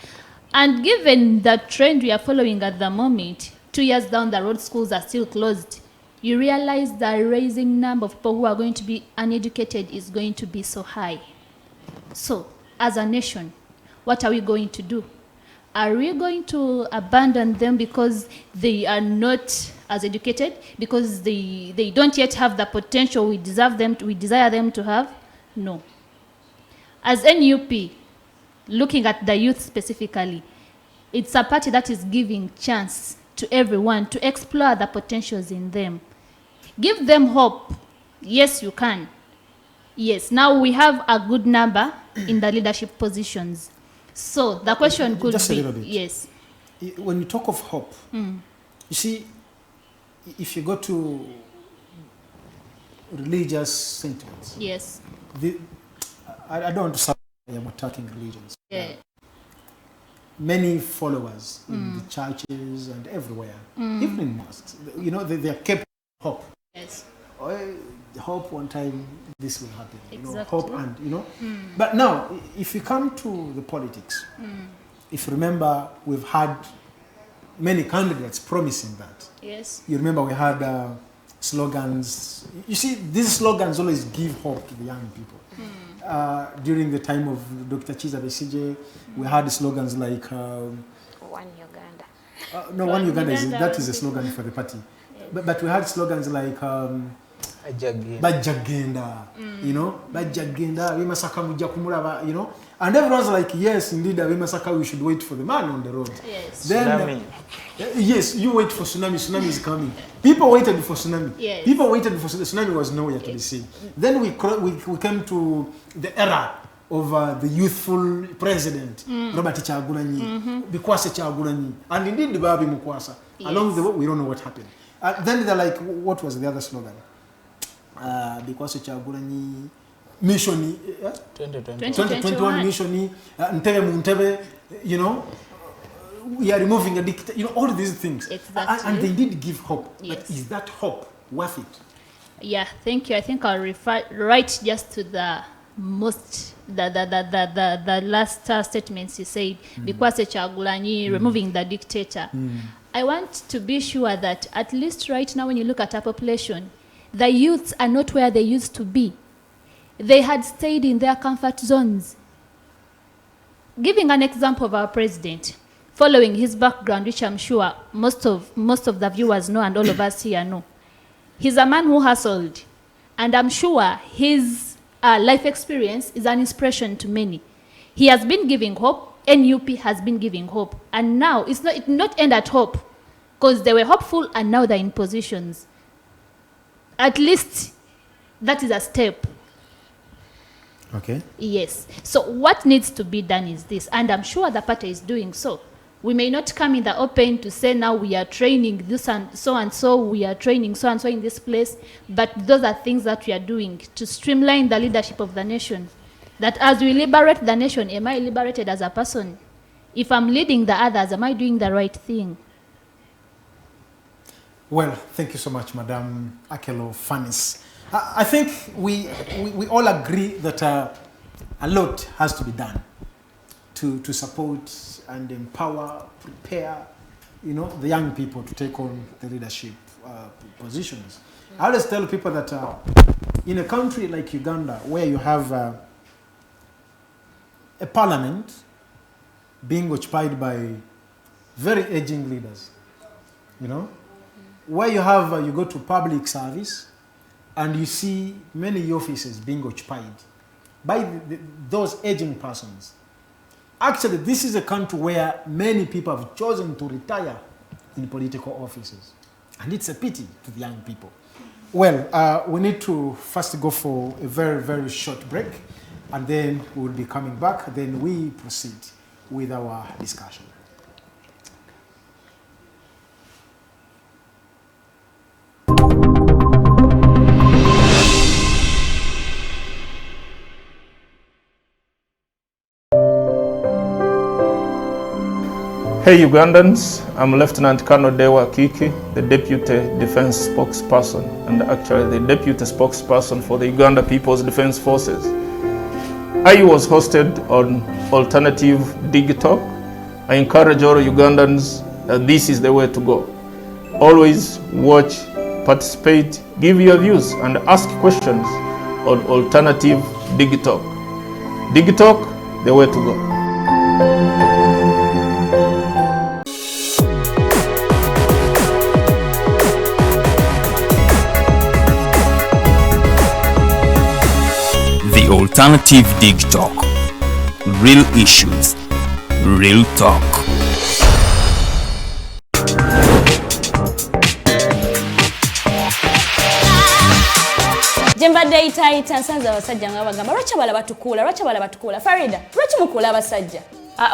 And given the trend we are following at the moment, 2 years down the road, schools are still closed. You realize the rising number of people who are going to be uneducated is going to be so high. So, as a nation, what are we going to do? Are we going to abandon them because they are not as educated, because they don't yet have the potential we desire them to have? No. As NUP, looking at the youth specifically, it's a party that is giving chance to everyone to explore the potentials in them. Give them hope. Yes, you can. Yes, now we have a good number in the leadership positions. So the question could just be, a little bit. Yes. When you talk of hope, you see, if you go to religious sentiments, Yes. I don't want to sound like I'm attacking religions. Yeah. Many followers in the churches and everywhere, even in mosques, you know, they are kept hope. Yes. Hope one time this will happen. You know, Exactly. hope and, you know. But now, if you come to the politics, if you remember, we've had many candidates promising that. Yes. You remember we had slogans. You see, these slogans always give hope to the young people. During the time of Dr. Chiza Besigye, we had slogans like One Uganda. no, One Uganda is a slogan for the party. but we had slogans like Bajagenda, you know, Bajagenda, we masaka mujja kumulaba, you know, and everyone's like, yes, indeed, we masaka, we should wait for the man on the road. Yes. Then, Tsunami. Yes, you wait for tsunami. Tsunami is coming. People waited for tsunami. Yes. People waited for tsunami. Tsunami was nowhere to be seen. Then we came to the era of the youthful president, Robert Kyagulanyi, Bikwase Kyagulanyi, and indeed the Babi Mukwasa. Yes. Along the way, we don't know what happened. Then they're like, what was the other slogan? Bikwase Kyagulanyi, Mission, 2021 Mission, Ntebe Muntebe, you know. We are removing a dictator, you know, all these things. Exactly. And they did give hope. Yes. But is that hope worth it? Yeah, thank you. I think I'll refer right just to the last statements you said, because Kyagulanyi removing the dictator. I want to be sure that at least right now when you look at our population, the youths are not where they used to be. They had stayed in their comfort zones. Giving an example of our president, following his background, which I'm sure most of the viewers know and all of us here know. He's a man who hustled, and I'm sure his life experience is an inspiration to many. He has been giving hope, NUP has been giving hope, and now it not end at hope, because they were hopeful and now they're in positions. At least that is a step. Okay. Yes. So what needs to be done is this, and I'm sure the party is doing so. We may not come in the open to say now we are training this and so, we are training so and so in this place, but those are things that we are doing to streamline the leadership of the nation. That as we liberate the nation, am I liberated as a person? If I'm leading the others, am I doing the right thing? Well, thank you so much, Madam Akello, Phanice. I think we all agree that a lot has to be done to support and empower, prepare, you know, the young people to take on the leadership positions. I always tell people that in a country like Uganda, where you have a parliament being occupied by very aging leaders, you know, where you have, you go to public service and you see many offices being occupied by those aging persons. Actually, this is a country where many people have chosen to retire in political offices. And it's a pity to the young people. Well, we need to first go for a very, very short break, and then we'll be coming back. Then we proceed with our discussion. Hey Ugandans, I'm Lieutenant Colonel Dewa Kiki, the Deputy Defense Spokesperson and actually the Deputy Spokesperson for the Uganda People's Defense Forces. I was hosted on Alternative Digital. I encourage all Ugandans that this is the way to go. Always watch, participate, give your views and ask questions on Alternative Digital. Digital, the way to go. Alternative Dig Talk. Real issues, real talk. Jembadde itaita nsanze abasajja nga bagamba lwaki bala batukula Farida lwaki mukula abasajja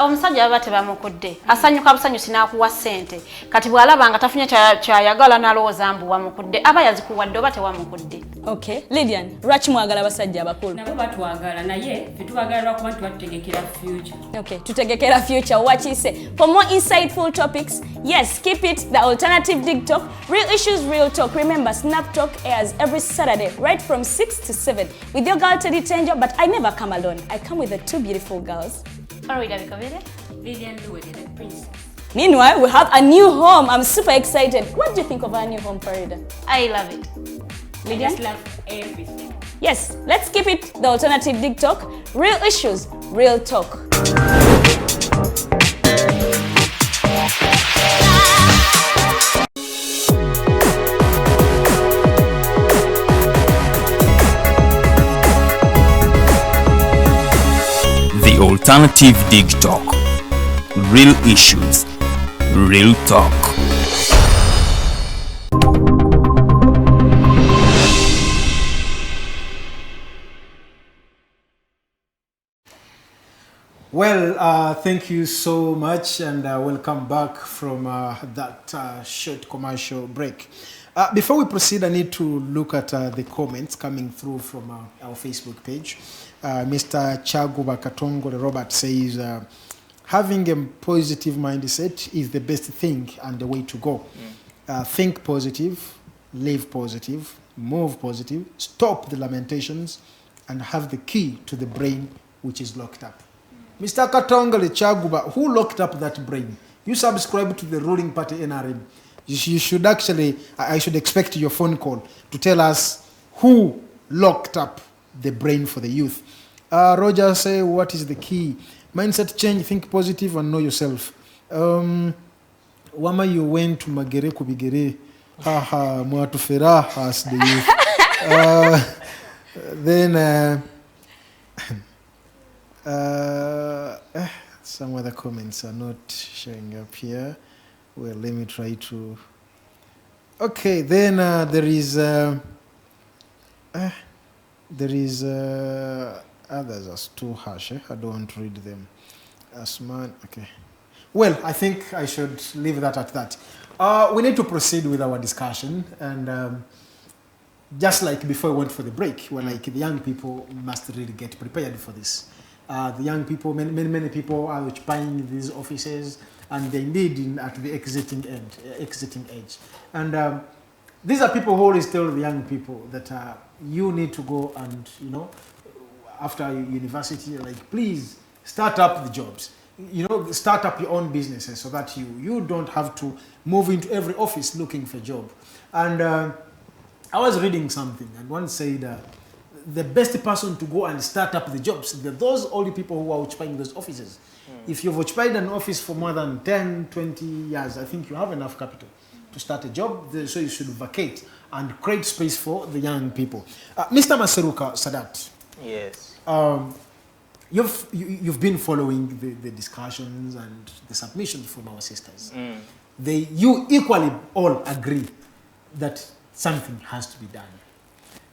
omusajja baba tebamukudde asanyuka busanyusi n'akuwa ssente kati bw'alaba nga tafunye kyayagala n'alowooza mbu wamukudde aba yazikuwadde oba tewamukudde. Okay, Lydian, lwaki mwagala abasajja abakulu? Nabo batwagala naye tetubagala lwakuba nti batutegekera future. Okay, tutegekera future. What you say? For more insightful topics, yes, keep it the Alternative Dig Talk. Real issues, real talk. Remember, Snap Talk airs every Saturday, right from 6 to 7, with your girl Teddy Tenjo. But I never come alone. I come with the two beautiful girls. Meanwhile, we have a new home. I'm super excited. What do you think of our new home, Farida? I love it. I just love everything. Yes, let's keep it the Alternative Dig Talk. Real issues, real talk. The Alternative Dig Talk. Real issues, real talk. Well, thank you so much, and welcome back from that short commercial break. Before we proceed, I need to look at the comments coming through from our Facebook page. Mr. Chaguba Katongole Robert says, having a positive mindset is the best thing and the way to go. Think positive, live positive, move positive, stop the lamentations, and have the key to the brain which is locked up. Mr. Katongole Chaguba, who locked up that brain? You subscribe to the ruling party NRM. You should actually, I should expect your phone call to tell us who locked up the brain for the youth. Roger say, what is the key? Mindset change, think positive and know yourself. Wama, you went to Magere Kubigere. Haha, Muatufera as the youth. Then some other comments are not showing up here. Well, let me try to. Okay, then there is others as too harsh. I don't want to read them. Asman, okay. Well, I think I should leave that at that. We need to proceed with our discussion, and just like before we went for the break, we're like the young people must really get prepared for this. The young people, many people are occupying these offices, and they indeed at the exiting age. And these are people who always tell the young people that you need to go and, after university, like, please start up the jobs. Start up your own businesses so that you don't have to move into every office looking for a job. And I was reading something, and one said the best person to go and start up the jobs, those only people who are occupying those offices. If you've occupied an office for more than 10, 20 years, I think you have enough capital to start a job, so you should vacate and create space for the young people. Mr. Maseruka Sadat. Yes. You've been following the discussions and the submissions from our sisters. You equally all agree that something has to be done.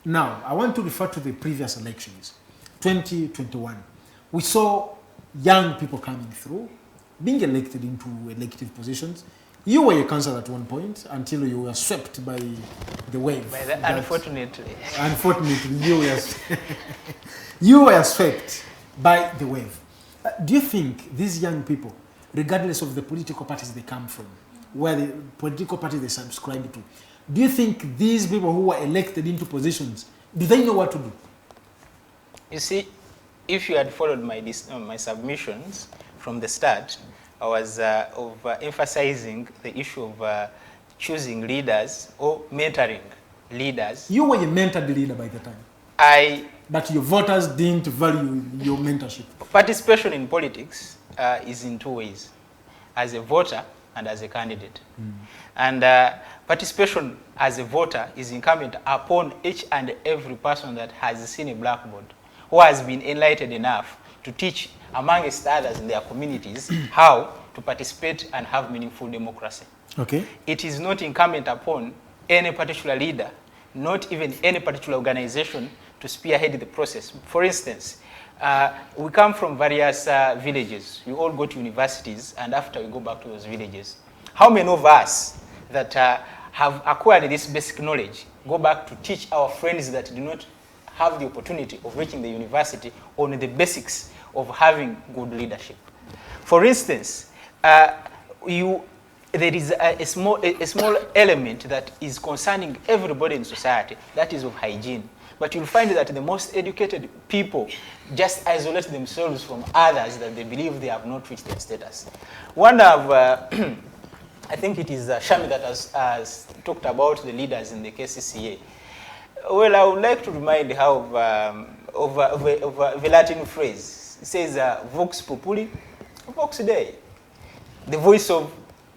Now, I want to refer to the previous elections, 2021. We saw young people coming through, being elected into elective positions. You were a councillor at one point until you were swept by the wave. Unfortunately, you were swept by the wave. Do you think these young people, regardless of the political parties they come from, where the political party they subscribe to, do you think these people who were elected into positions, do they know what to do? You see, if you had followed my submissions from the start, I was emphasizing the issue of choosing leaders or mentoring leaders. You were a mentored leader by the time. But your voters didn't value your mentorship. Participation in politics is in two ways, as a voter and as a candidate. And participation as a voter is incumbent upon each and every person that has seen a blackboard, who has been enlightened enough to teach amongst others in their communities how to participate and have meaningful democracy. Okay. It is not incumbent upon any particular leader, not even any particular organization, to spearhead the process. For instance, we come from various villages. We all go to universities, and after we go back to those villages, how many of us that have acquired this basic knowledge go back to teach our friends that do not have the opportunity of reaching the university on the basics of having good leadership? For instance, there is a small element that is concerning everybody in society, that is of hygiene. But you'll find that the most educated people just isolate themselves from others that they believe they have not reached their status. One of, I think it is Shammy that has talked about the leaders in the KCCA. Well, I would like to remind how of a Latin phrase. It says, Vox Populi, Vox Dei. The voice of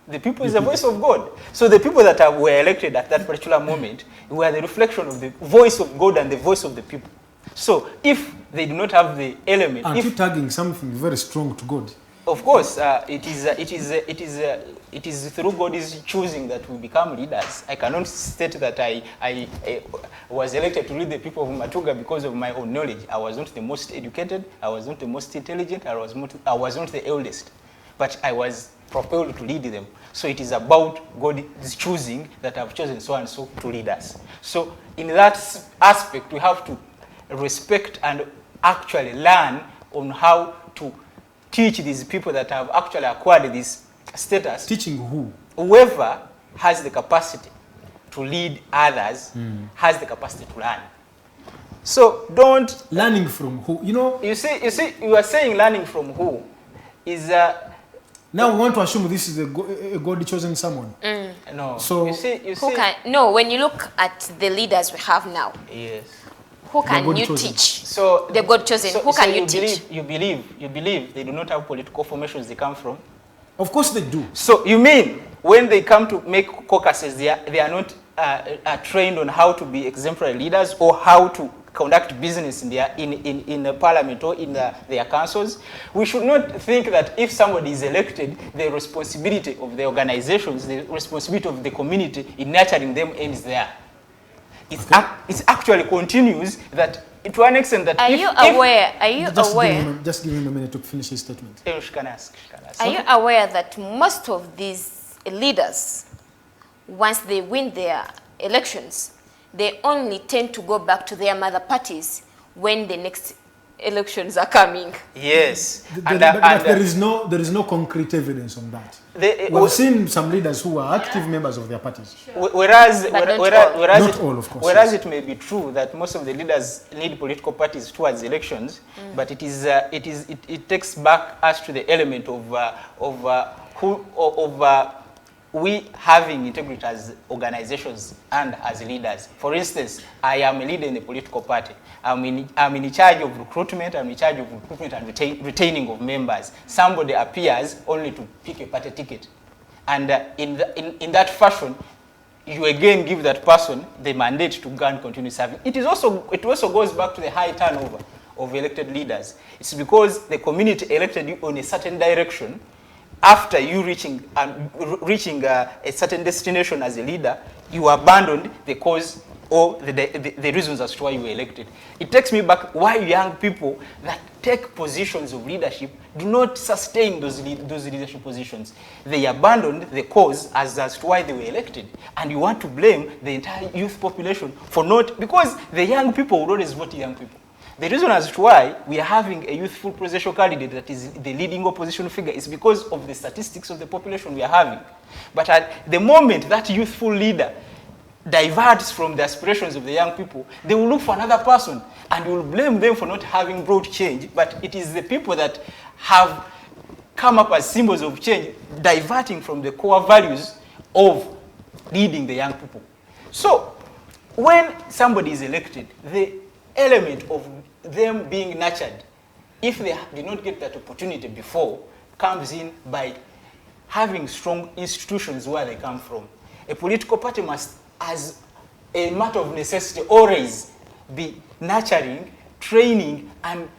the people is the voice of God. So the people that were elected at that particular moment were the reflection of the voice of God and the voice of the people. So if they do not have the element, Aren't you tagging something very strong to God? Of course, it is through God's choosing that we become leaders. I cannot state that I was elected to lead the people of Matuga because of my own knowledge. I was not the most educated, I was not the most intelligent, I was not the eldest, but I was propelled to lead them. So it is about God's choosing that I've chosen so and so to lead us. So in that aspect, we have to respect and actually learn on how to teach these people that have actually acquired this status. Teaching who? Whoever has the capacity to lead others has the capacity to learn. So don't... Learning from who? You know... You see, you are saying learning from who is... now we want to assume this is a God-chosen someone. No. So... You see... Who can... No, when you look at the leaders we have now. Yes. Who can you teach? So the God chosen. Who can you teach? You believe they do not have political formations they come from? Of course they do. So you mean when they come to make caucuses, they are not trained on how to be exemplary leaders or how to conduct business in the parliament or in their councils? We should not think that if somebody is elected, the responsibility of the organizations, the responsibility of the community in nurturing them ends there. It actually continues that to an extent that Are you aware? Just give him a minute to finish his statement. She can ask. Are you aware that most of these leaders, once they win their elections, they only tend to go back to their mother parties when the next elections are coming? Yes. But there is no concrete evidence on that. We've seen some leaders who are active members of their parties. Whereas it may be true that most of the leaders lead political parties towards elections, but it takes back us to the element of we having integrity as organizations and as leaders. For instance, I am a leader in a political party. I'm in charge of recruitment. I'm in charge of recruitment and retaining of members. Somebody appears only to pick a party ticket, and in that fashion, you again give that person the mandate to go and continue serving. It also goes back to the high turnover of elected leaders. It's because the community elected you on a certain direction. After you reaching a certain destination as a leader, you abandoned the cause or the reasons as to why you were elected. It takes me back why young people that take positions of leadership do not sustain those leadership positions. They abandoned the cause as to why they were elected. And you want to blame the entire youth population for not, because the young people would always vote young people. The reason as to why we are having a youthful presidential candidate that is the leading opposition figure is because of the statistics of the population we are having. But at the moment that youthful leader diverts from the aspirations of the young people, they will look for another person and will blame them for not having brought change. But it is the people that have come up as symbols of change, diverting from the core values of leading the young people. So when somebody is elected, the element of them being nurtured, if they did not get that opportunity before, comes in by having strong institutions where they come from. A political party must, as a matter of necessity, always be nurturing, training, and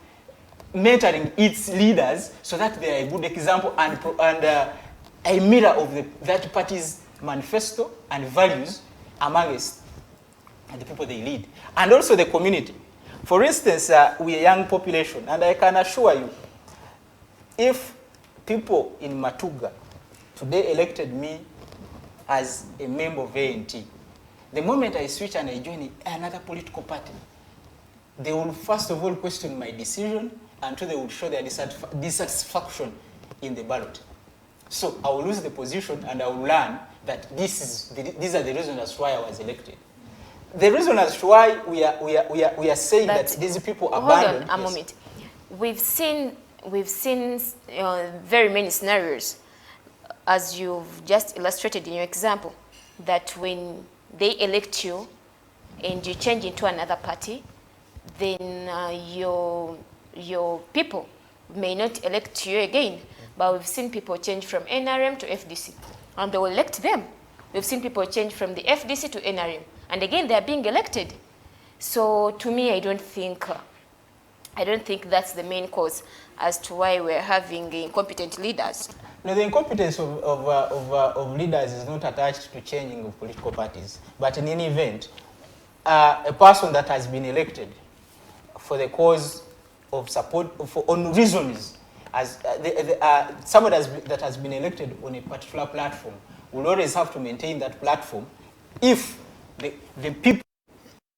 mentoring its leaders so that they are a good example and a mirror of that party's manifesto and values amongst the people they lead. And also the community. For instance, we are a young population, and I can assure you, if people in Matuga today elected me as a member of ANT, the moment I switch and I join another political party, they will first of all question my decision, and they will show their dissatisfaction in the ballot. So I will lose the position, and I will learn that these are the reasons as to why I was elected. The reason as to why we are saying that these people abandoned. Hold on a moment. We've seen very many scenarios, as you've just illustrated in your example, that when they elect you and you change into another party, then your people may not elect you again. But we've seen people change from NRM to FDC, and they will elect them. We've seen people change from the FDC to NRM, and again they are being elected. So to me, I don't think that's the main cause as to why we're having incompetent leaders. No, the incompetence of leaders is not attached to changing of political parties, but in any event, a person that has been elected for the cause of support, on reasons, as somebody that has been elected on a particular platform will always have to maintain that platform if the people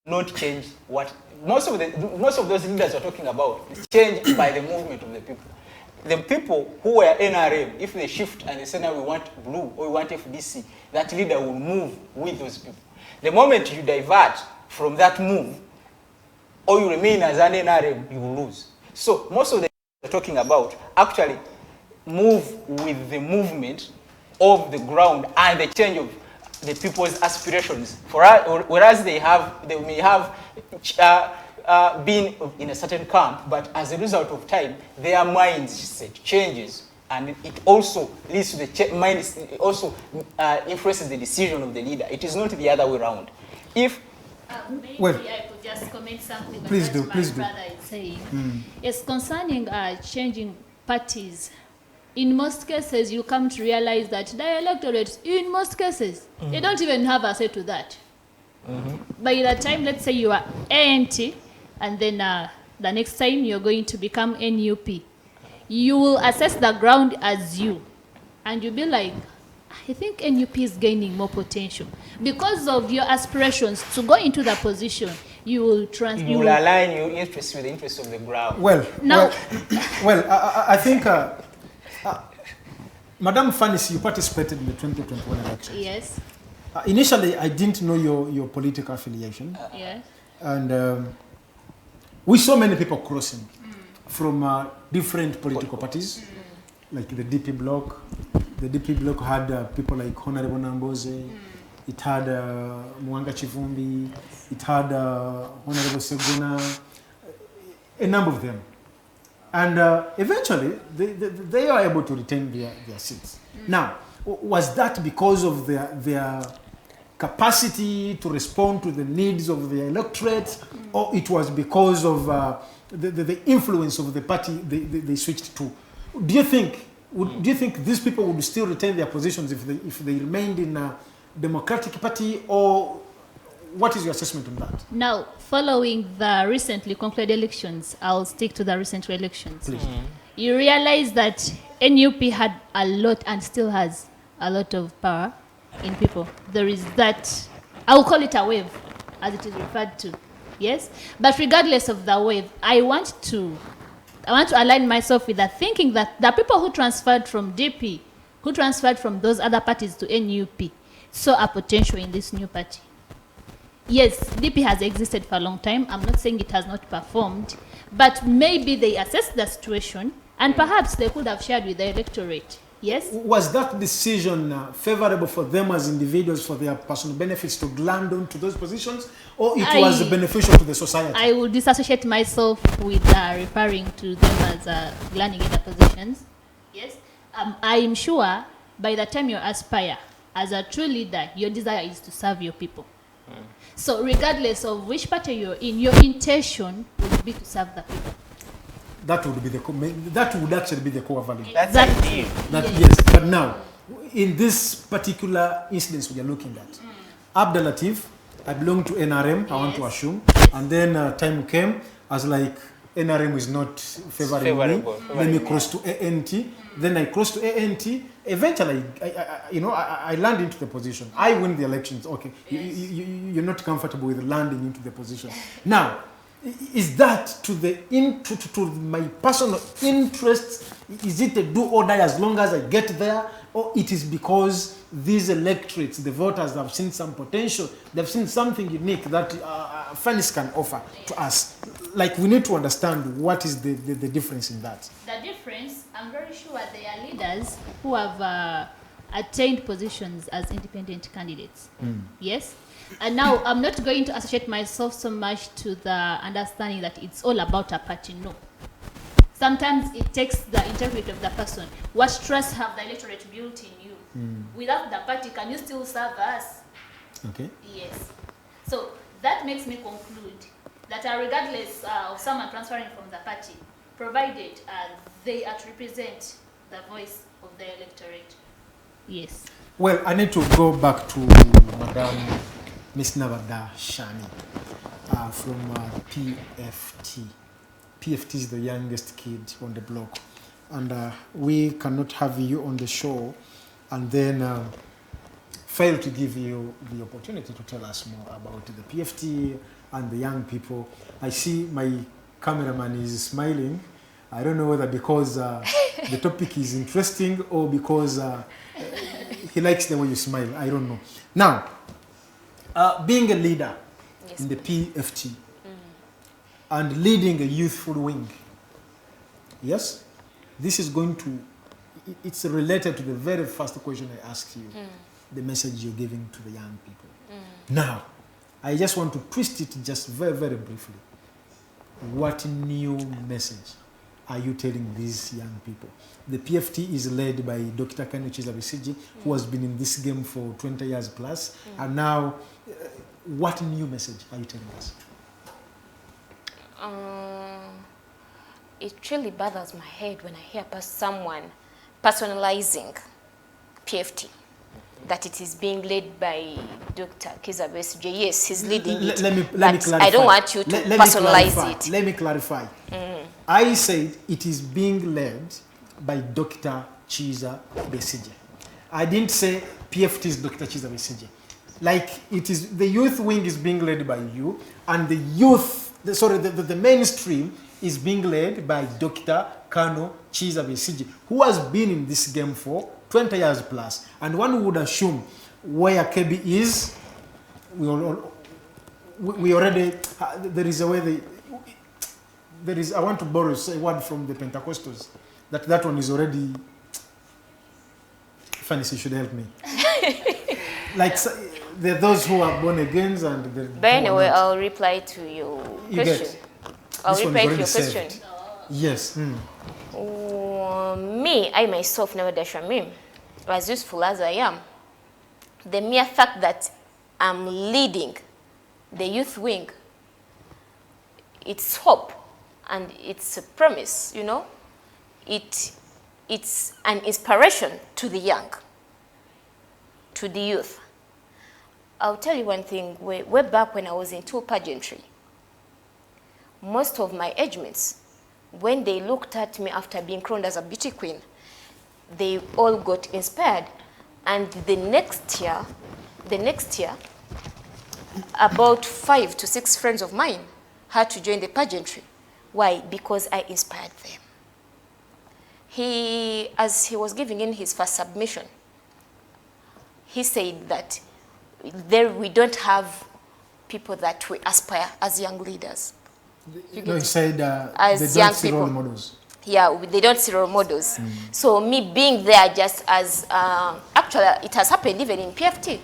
not change what most of those leaders are talking about is changed by the movement of the people. The people who were NRM, if they shift and they say now we want blue or we want FDC, that leader will move with those people. The moment you divert from that move or you remain as an NRM, you will lose. So most of the leaders are talking about actually move with the movement of the ground and the change of the people's aspirations. Whereas they may have been in a certain camp, but as a result of time, their mindset changes, and it also leads to the mind. It also influences the decision of the leader. It is not the other way around. If maybe I could just comment something. Please do. Please do. Brother is saying, it's concerning changing parties. In most cases, you come to realize that the electorate, in most cases, they don't even have a say to that. By the time, let's say you are ANT, and then the next time you're going to become NUP, you will assess the ground as you, and you'll be like, I think NUP is gaining more potential. Because of your aspirations to go into that position, you will align your interests with the interests of the ground. Well, I think... Madam Phanice, you participated in the 2021 election. Yes. Initially, I didn't know your political affiliation. Yes. And we saw many people crossing from different political parties, like the DP bloc. The DP bloc had people like Honorable Namboze. It had Mwanga Chivumbi. It had Honorable Seguna. A number of them. And eventually, they are able to retain their seats. Now, was that because of their capacity to respond to the needs of the electorate, or it was because of the influence of the party they switched to? Do you think these people would still retain their positions if they remained in a Democratic Party, or what is your assessment on that? Now, following the recently concluded elections, I'll stick to the recent elections. Please. You realize that NUP had a lot and still has a lot of power in people. There is that, I will call it a wave, as it is referred to. Yes? But regardless of the wave, I want to align myself with the thinking that the people who transferred from DP, who transferred from those other parties to NUP, saw a potential in this new party. Yes, DP has existed for a long time. I'm not saying it has not performed, but maybe they assessed the situation and perhaps they could have shared with the electorate. Yes? Was that decision favorable for them as individuals for their personal benefits to land onto those positions, or it was beneficial to the society? I will disassociate myself with referring to them as landing in the positions. Yes? I'm sure by the time you aspire as a true leader, your desire is to serve your people. So regardless of which party you're in, your intention would be to serve the people. That would actually be the core value. That's ideal. Yes, but now, in this particular instance we are looking at, Abdalla Tiff, I belong to NRM, I want to assume, and then time came, as like, NRM is not favoring me, let me cross to ANT, then I cross to ANT, eventually, I land into the position. I win the elections, okay, you're not comfortable with landing into the position. Now, is that to my personal interests? Is it a do or die as long as I get there? Or it is because these electorates, the voters, have seen some potential, they've seen something unique that Phanice can offer to us? Like, we need to understand what is the difference in that. The difference, I'm very sure they are leaders who have attained positions as independent candidates. Yes? And now, I'm not going to associate myself so much to the understanding that it's all about a party. No. Sometimes it takes the integrity of the person. What trust have the electorate built in you? Without the party, can you still serve us? Okay. Yes. So that makes me conclude that regardless of someone transferring from the party, provided they are to represent the voice of the electorate. Yes. Well, I need to go back to Madam Miss Nabadda Shammy from PFT. PFT is the youngest kid on the block. And we cannot have you on the show and then fail to give you the opportunity to tell us more about the PFT and the young people. I see my cameraman is smiling. I don't know whether because the topic is interesting or because he likes the way you smile. I don't know. Now, being a leader in the PFT and leading a youthful wing, yes, this is going to, it's related to the very first question I asked you, the message you're giving to the young people. Now, I just want to twist it just very, very briefly. What new message are you telling these young people? The PFT is led by Dr. Kano Chiza, who has been in this game for 20 years plus. And now, what new message are you telling us? It really bothers my head when I hear someone personalizing PFT, that it is being led by Dr. Kizabesije. Yes, he's leading it, let me clarify. I don't want you to personalize it. Let me clarify. I said it is being led by Dr. Chiza Besije. I didn't say PFT is Dr. Chiza Besije. Like it is, the youth wing is being led by you, and the youth, the mainstream is being led by Dr. Kano Chiza Besije, who has been in this game for 20 years plus. And one would assume where Kebi is, we already, there is a way there is, I want to borrow a word from the Pentecostals, that one is already, Phanice, you should help me. Like, there are those who are born again and... But anyway, I'll reply to your question. I'll reply to your question. Yes. Me, I myself, Nabadda Shammy, as useful as I am, the mere fact that I'm leading the youth wing, it's hope and it's a promise, you know. It's an inspiration to the young, to the youth. I'll tell you one thing, way back when I was into pageantry, most of my age mates, when they looked at me after being crowned as a beauty queen, they all got inspired. And the next year, about 5 to 6 friends of mine had to join the pageantry. Why? Because I inspired them. As he was giving in his first submission, he said that we don't have people that we aspire as young leaders. No, he said as they don't see role models. Yeah, they don't see role models. So me being there just as, actually it has happened even in PFT.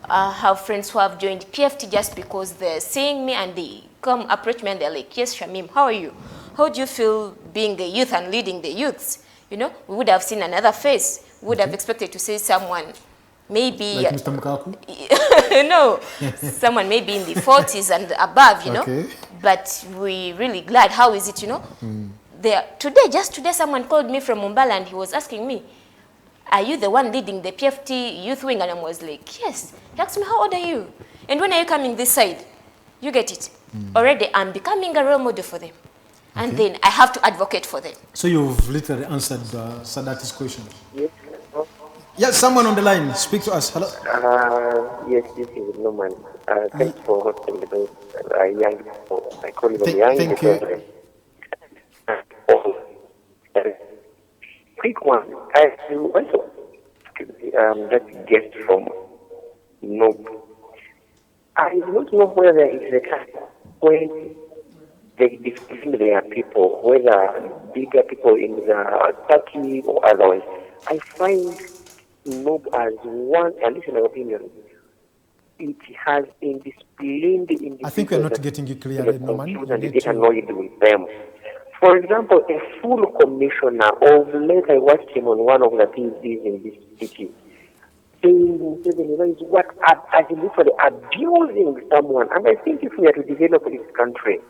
I have friends who have joined PFT just because they're seeing me and they come approach me and they're like, yes, Shamim, how are you? How do you feel being a youth and leading the youths? You know, we would have seen another face. We would have expected to see someone maybe... Like Mr. Mukaku? No, someone maybe in the 40s and above, you know. But we're really glad. How is it, you know? Just today, someone called me from Umbala and he was asking me, are you the one leading the PFT youth wing? And I was like, yes. He asked me, how old are you? And when are you coming this side? You get it. Already, I'm becoming a role model for them. And then I have to advocate for them. So you've literally answered Sadat's question. Yes, someone on the line. Speak to us. Hello. Yes, this is Norman. Thanks for hosting the young people. I call them young because... Quick one. I also that guest from Nob. I don't know whether it's the time when they defend their people, whether bigger people in the party or otherwise. I find Nob as one, at least in my opinion, it has indisciplined individuals. I think we're not getting you clearly, Norman. And they get annoyed with them. For example, a full commissioner of late, I watched him on one of the TVs in this city. saying is what as literally abusing someone. And I think if we are to develop this country,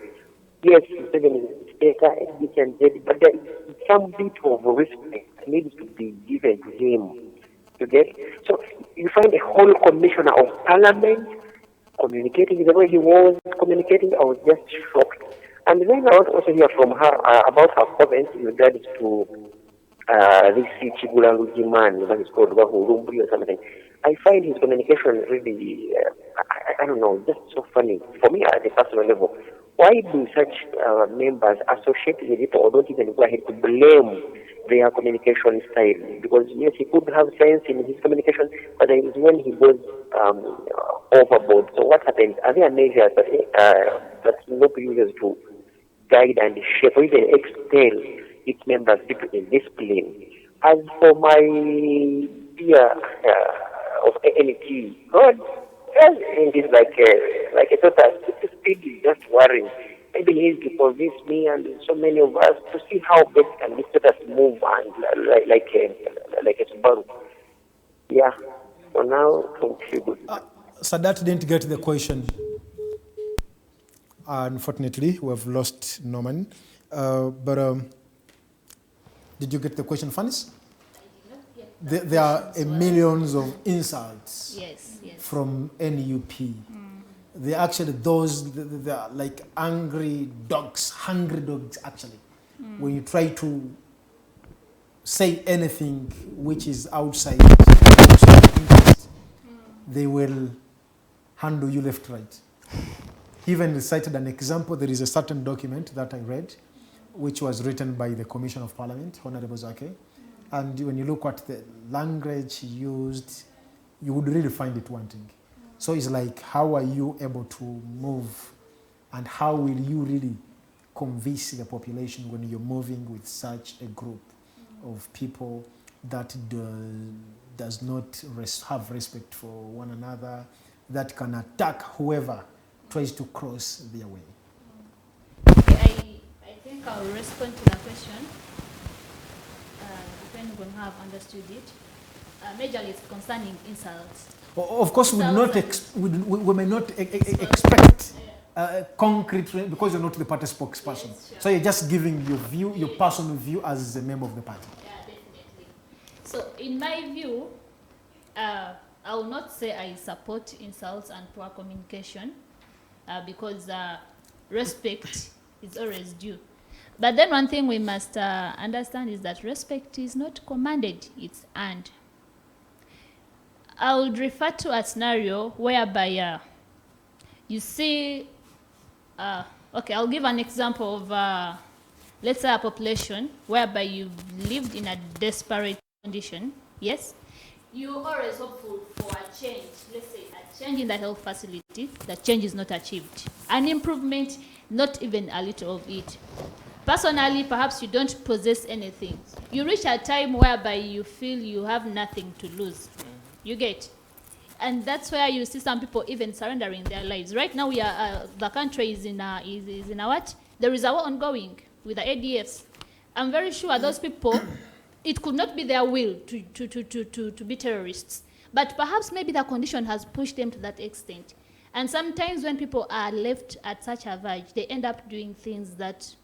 yes, Museveni is better, he can get it, but there is some bit of respect that needs to be given to him. You get? So you find a whole commissioner of parliament communicating the way he was communicating. I was just shocked. And then I also hear from her about her comments in regards to this Chigulanguji man, that is called Wahulumbri or something. I find his communication really, I don't know, just so funny. For me, at a personal level, why do such members associate with people or don't even go ahead to blame their communication style? Because yes, he could have sense in his communication, but it is when he goes overboard. So what happens? Are there measures that NOP uses to guide and shape or even expel its members in discipline? As for my dear of NT, God, it is like a total speed is just worrying. Maybe he needs to convince me and so many of us to see how best can this let us move and like a Subaru. Yeah. So now, thank you. Sadat didn't get the question. Unfortunately, we have lost Norman. But did you get the question, Phanice? There are millions of insults from NUP. They're actually they're like angry dogs, hungry dogs actually. When you try to say anything which is outside interest, they will handle you left, right. Even cited an example. There is a certain document that I read, which was written by the Commission of Parliament, Honorable Zake. And when you look at the language used, you would really find it wanting. So it's like, how are you able to move and how will you really convince the population when you're moving with such a group of people that does not have respect for one another, that can attack whoever tries to cross their way? Okay, I think I'll respond to that question, depending on how I've understood it. Majorly it's concerning insults. Of course, we may not expect concrete, because you're not the party spokesperson. Yes, sure. So you're just giving your view, your personal view as a member of the party. Yeah, definitely. So in my view, I will not say I support insults and poor communication, because respect is always due. But then one thing we must understand is that respect is not commanded, it's earned. I would refer to a scenario whereby you see, okay, I'll give an example of, let's say, a population whereby you've lived in a desperate condition, yes? You're always hopeful for a change, let's say a change in the health facility, the change is not achieved. An improvement, not even a little of it. Personally, perhaps you don't possess anything. You reach a time whereby you feel you have nothing to lose. You get? And that's where you see some people even surrendering their lives. Right now, we are, the country is in a what? There is a war ongoing with the ADFs. I'm very sure those people, it could not be their will to be terrorists. But perhaps maybe the condition has pushed them to that extent. And sometimes when people are left at such a verge, they end up doing things that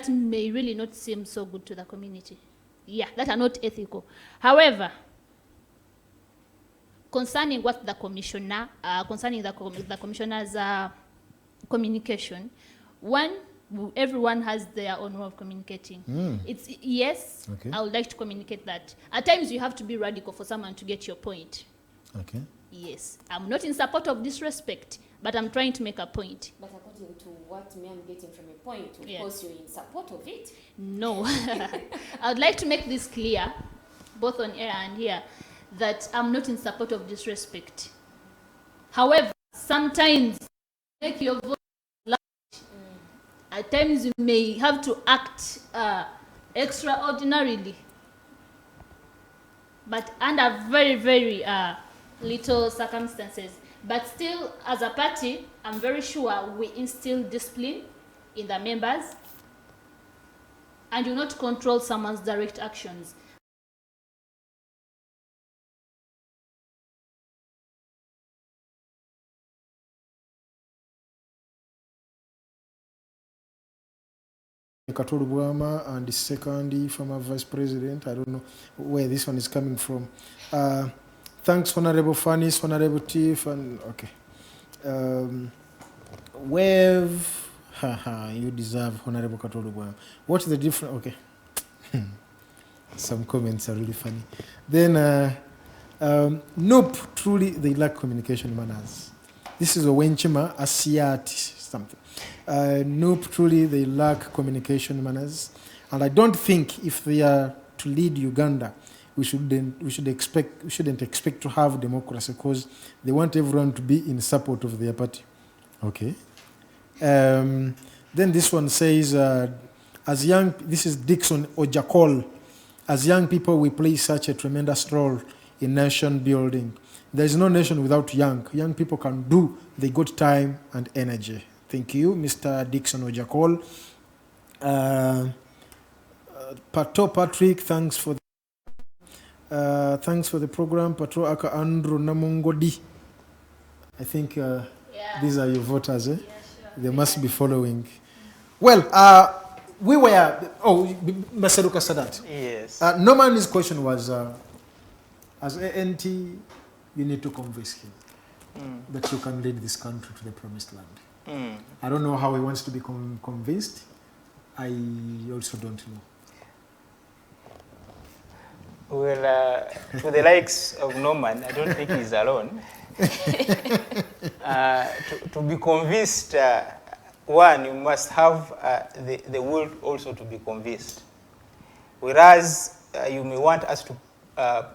may really not seem so good to the community. Yeah, that are not ethical. However, concerning what the commissioner, concerning the commissioner's communication, everyone has their own way of communicating. It's yes, okay. I would like to communicate that. At times you have to be radical for someone to get your point. Okay. Yes, I'm not in support of disrespect, but I'm trying to make a point. But according to what me I'm getting from a point, of course you're in support of it. No, I would like to make this clear, both on air and here, that I'm not in support of disrespect. However, sometimes make your voice loud. At times you may have to act extraordinarily, but under very, very little circumstances. But still, as a party, I'm very sure we instill discipline in the members and do not control someone's direct actions. Katolu Bwama and the second former vice president. I don't know where this one is coming from. Thanks, Honorable Phanice, Honorable Tiff, and okay. Wave, you deserve Honorable Katolu Bwama. What's the difference? Okay. Some comments are really funny. Then, nope, truly they lack communication manners. This is a Wenchima, Asiat, something. Nope, truly they lack communication manners. And I don't think if they are to lead Uganda, we shouldn't expect to have democracy because they want everyone to be in support of their party. Okay. Then this one says, this is Dixon Ojakol. As young people, we play such a tremendous role in nation building. There is no nation without young. Young people can do, they got time and energy. Thank you, Mr. Dixon Ojakol. Pato Patrick, thanks for the program. Pato Aka Andrew Namongodi. I think these are your voters, eh? Yeah, sure. They must be following. Well, we were, Maseruka Sadat. Yes. Norman's question was, as ANT, you need to convince him that you can lead this country to the promised land. I don't know how he wants to be convinced. I also don't know. Well, to the likes of Norman, I don't think he's alone. To be convinced, one, you must have the will also to be convinced. Whereas you may want us to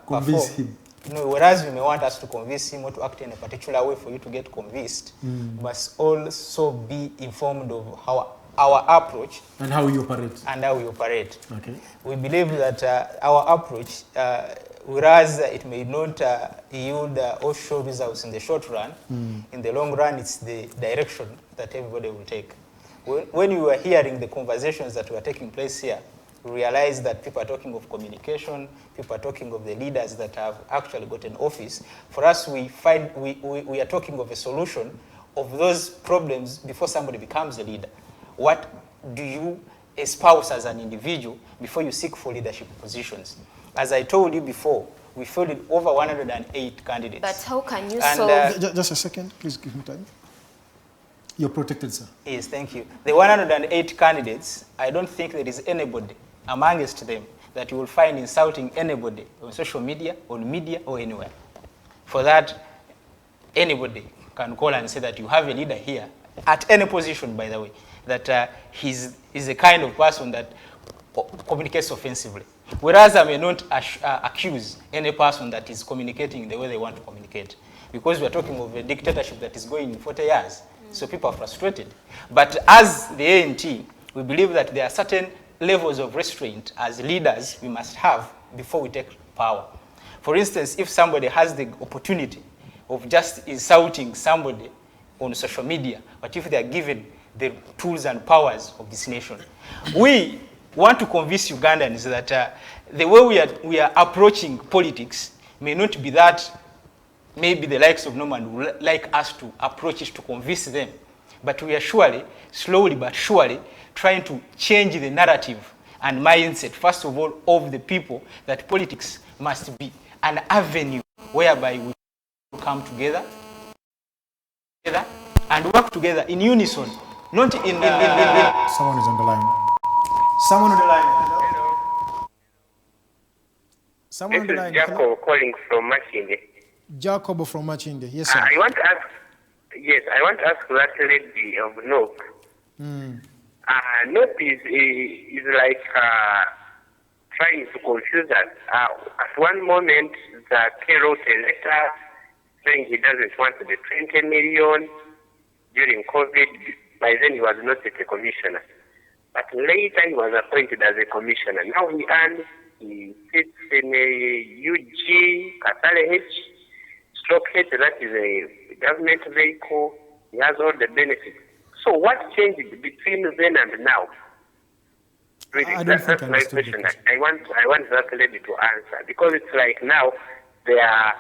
convince him. No, whereas you may want us to convince him or to act in a particular way for you to get convinced, you must also be informed of how our approach and how you operate. Okay. We believe that our approach, whereas it may not yield or show results in the short run, in the long run, it's the direction that everybody will take. When you were hearing the conversations that were taking place here, we realize that people are talking of communication, people are talking of the leaders that have actually gotten office. For us, we are talking of a solution of those problems before somebody becomes a leader. What do you espouse as an individual before you seek for leadership positions? As I told you before, we fielded over 108 candidates. But how can you solve... Just a second, please give me time. You're protected, sir. Yes, thank you. The 108 candidates, I don't think there is anybody amongst them that you will find insulting anybody on social media, on media, or anywhere. For that, anybody can call and say that you have a leader here, at any position, by the way, that he's a kind of person that communicates offensively. Whereas I may not accuse any person that is communicating the way they want to communicate, because we are talking of a dictatorship that is going in 40 years. So people are frustrated. But as the ANT, we believe that there are certain levels of restraint as leaders we must have before we take power. For instance, if somebody has the opportunity of just insulting somebody on social media, but if they are given the tools and powers of this nation, we want to convince Ugandans that the way we are approaching politics may not be that maybe the likes of Norman would like us to approach it to convince them. But we are surely, slowly but surely, trying to change the narrative and mindset, first of all, of the people, that politics must be an avenue whereby we come together and work together in unison, not in... Someone is on the line. Someone on the line. Hello? Someone on the line. This is Jacob calling from Machinde. Jacob from Machinde. Yes, sir. I want to ask that lady of NOP. NOP is like trying to confuse us. At one moment, the Akello wrote a letter saying he doesn't want the 20 million during COVID. By then, he was not a commissioner. But later, he was appointed as a commissioner. Now he sits in a UG Katale H. H, that is a government vehicle. He has all the benefits. So what changed between then and now? Really, that's my question. I want that lady to answer, because it's like now they are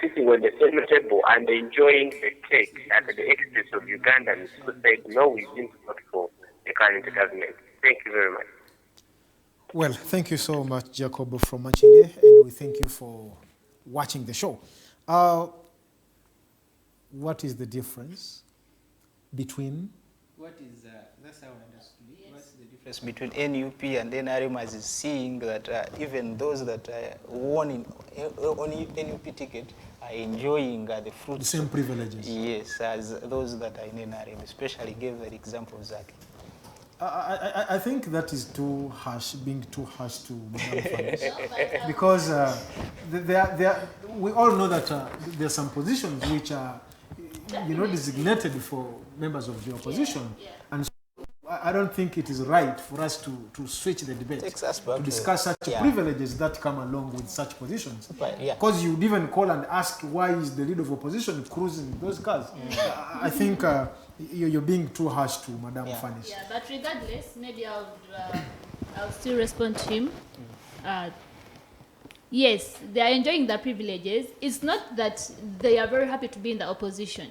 sitting on the same table and enjoying the cake at the expense of Ugandans who said no, we didn't vote for the current government. Thank you very much. Well, thank you so much, Jacob from Machinde, and we thank you for watching the show. What is the difference between? That's how I understood it. What's the difference between NUP and NRM, as is seeing that even those that won on NUP ticket are enjoying the fruits. The same privileges. Yes, as those that are in NRM, especially gave the example of Zaki. I think that is too harsh, being too harsh to Madam Phanice. Because we all know that there are some positions which are, designated for members of the opposition. And so I don't think it is right for us to switch the debate, to discuss such privileges that come along with such positions. Because you'd even call and ask, why is the leader of opposition cruising those cars? I think you're being too harsh to Madam Phanice. Yeah, but regardless, maybe I'll still respond to him. Yes, they are enjoying the privileges. It's not that they are very happy to be in the opposition,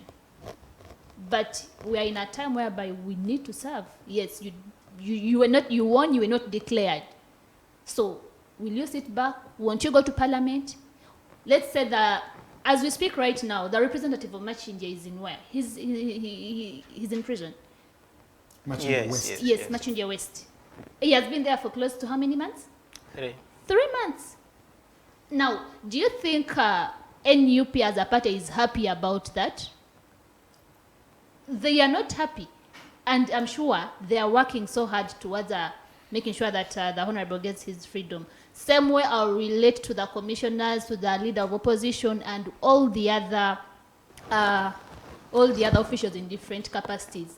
but we are in a time whereby we need to serve. Yes, you won, you were not declared. So will you sit back? Won't you go to parliament? Let's say that as we speak right now, the representative of Machinje is in where? He's in prison. Machinje West. Yes, Machinje West. He has been there for close to how many months? 3 months. Now, do you think NUP as a party is happy about that? They are not happy. And I'm sure they are working so hard towards making sure that the Honorable gets his freedom. Same way I'll relate to the commissioners, to the leader of opposition, and all the other officials in different capacities.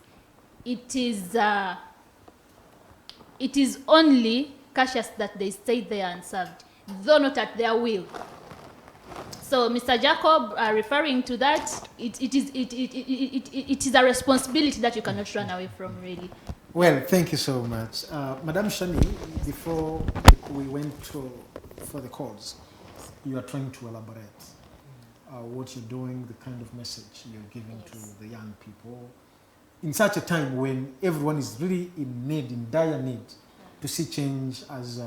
It is only cautious that they stay there and served, though not at their will. So, Mr. Jacob, referring to that, it is a responsibility that you cannot run away from, really. Well, thank you so much. Madam Shammy, before we went for the calls, you are trying to elaborate what you're doing, the kind of message you're giving to the young people, in such a time when everyone is really in need, in dire need, to see change as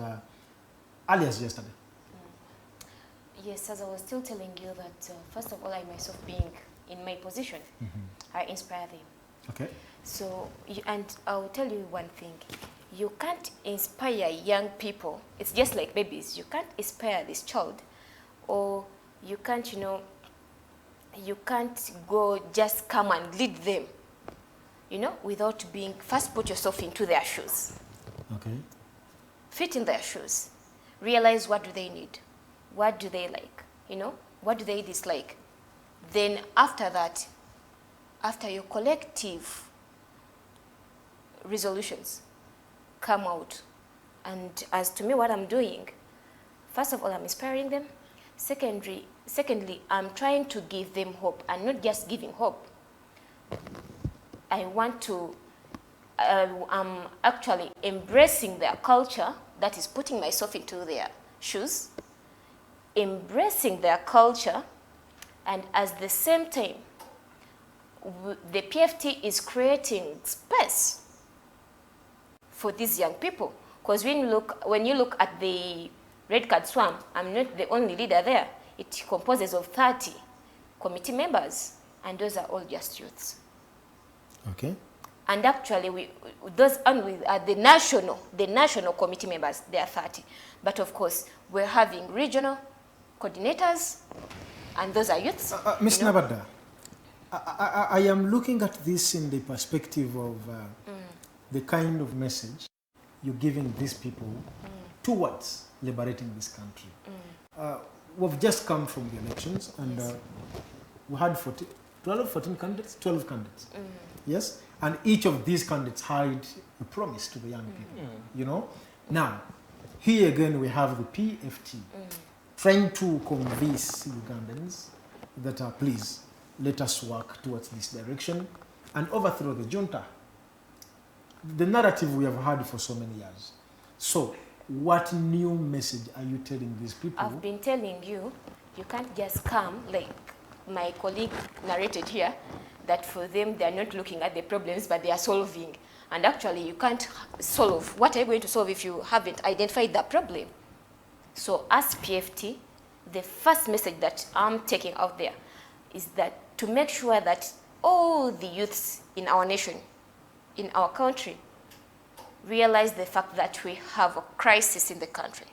early as yesterday. Yes, as I was still telling you that, first of all, I myself being in my position, I inspire them. Okay. So, and I'll tell you one thing. You can't inspire young people. It's just like babies. You can't inspire this child, or you can't, you can't go just come and lead them, without being, first put yourself into their shoes. Okay. Fit in their shoes. Realize what do they need. What do they like? What do they dislike? Then after that, after your collective resolutions come out, and as to me what I'm doing, first of all, I'm inspiring them. Secondly, I'm trying to give them hope, and not just giving hope. I want to, I'm actually embracing their culture, that is putting myself into their shoes, embracing their culture, and at the same time, the PFT is creating space for these young people. Because when you look at the Red Card Swam, I'm not the only leader there. It composes of 30 committee members, and those are all just youths. Okay. And actually, those are the national committee members. They are 30. But of course, we're having regional coordinators, and those are youths. Ms. Nabadda, I am looking at this in the perspective of the kind of message you're giving these people towards liberating this country. We've just come from the elections, and we had 14 candidates, 12 candidates. Yes? And each of these candidates had a promise to the young people, Now, here again we have the PFT trying to convince Ugandans that, please, let us work towards this direction and overthrow the junta. The narrative we have had for so many years. So, what new message are you telling these people? I've been telling you, you can't just come, like my colleague narrated here, that for them they are not looking at the problems, but they are solving. And actually, you can't solve. What are you going to solve if you haven't identified that problem? So as PFT, the first message that I'm taking out there is that to make sure that all the youths in our nation, in our country, realize the fact that we have a crisis in the country.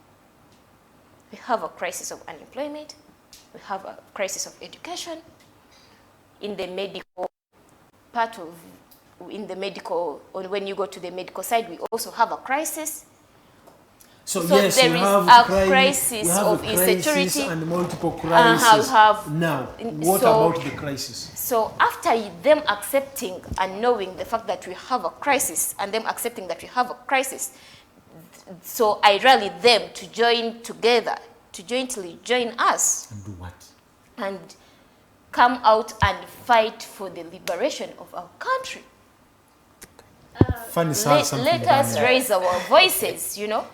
We have a crisis of unemployment. We have a crisis of education. In the medical part of, or when you go to the medical side, we also have a crisis. So there yes, is a crisis of insecurity and multiple crises. Now, what about the crisis? So after them accepting and knowing the fact that we have a crisis, and them accepting that we have a crisis, so I rally them to join together, to jointly join us. And do what? And come out and fight for the liberation of our country. Let us raise our voices, you know.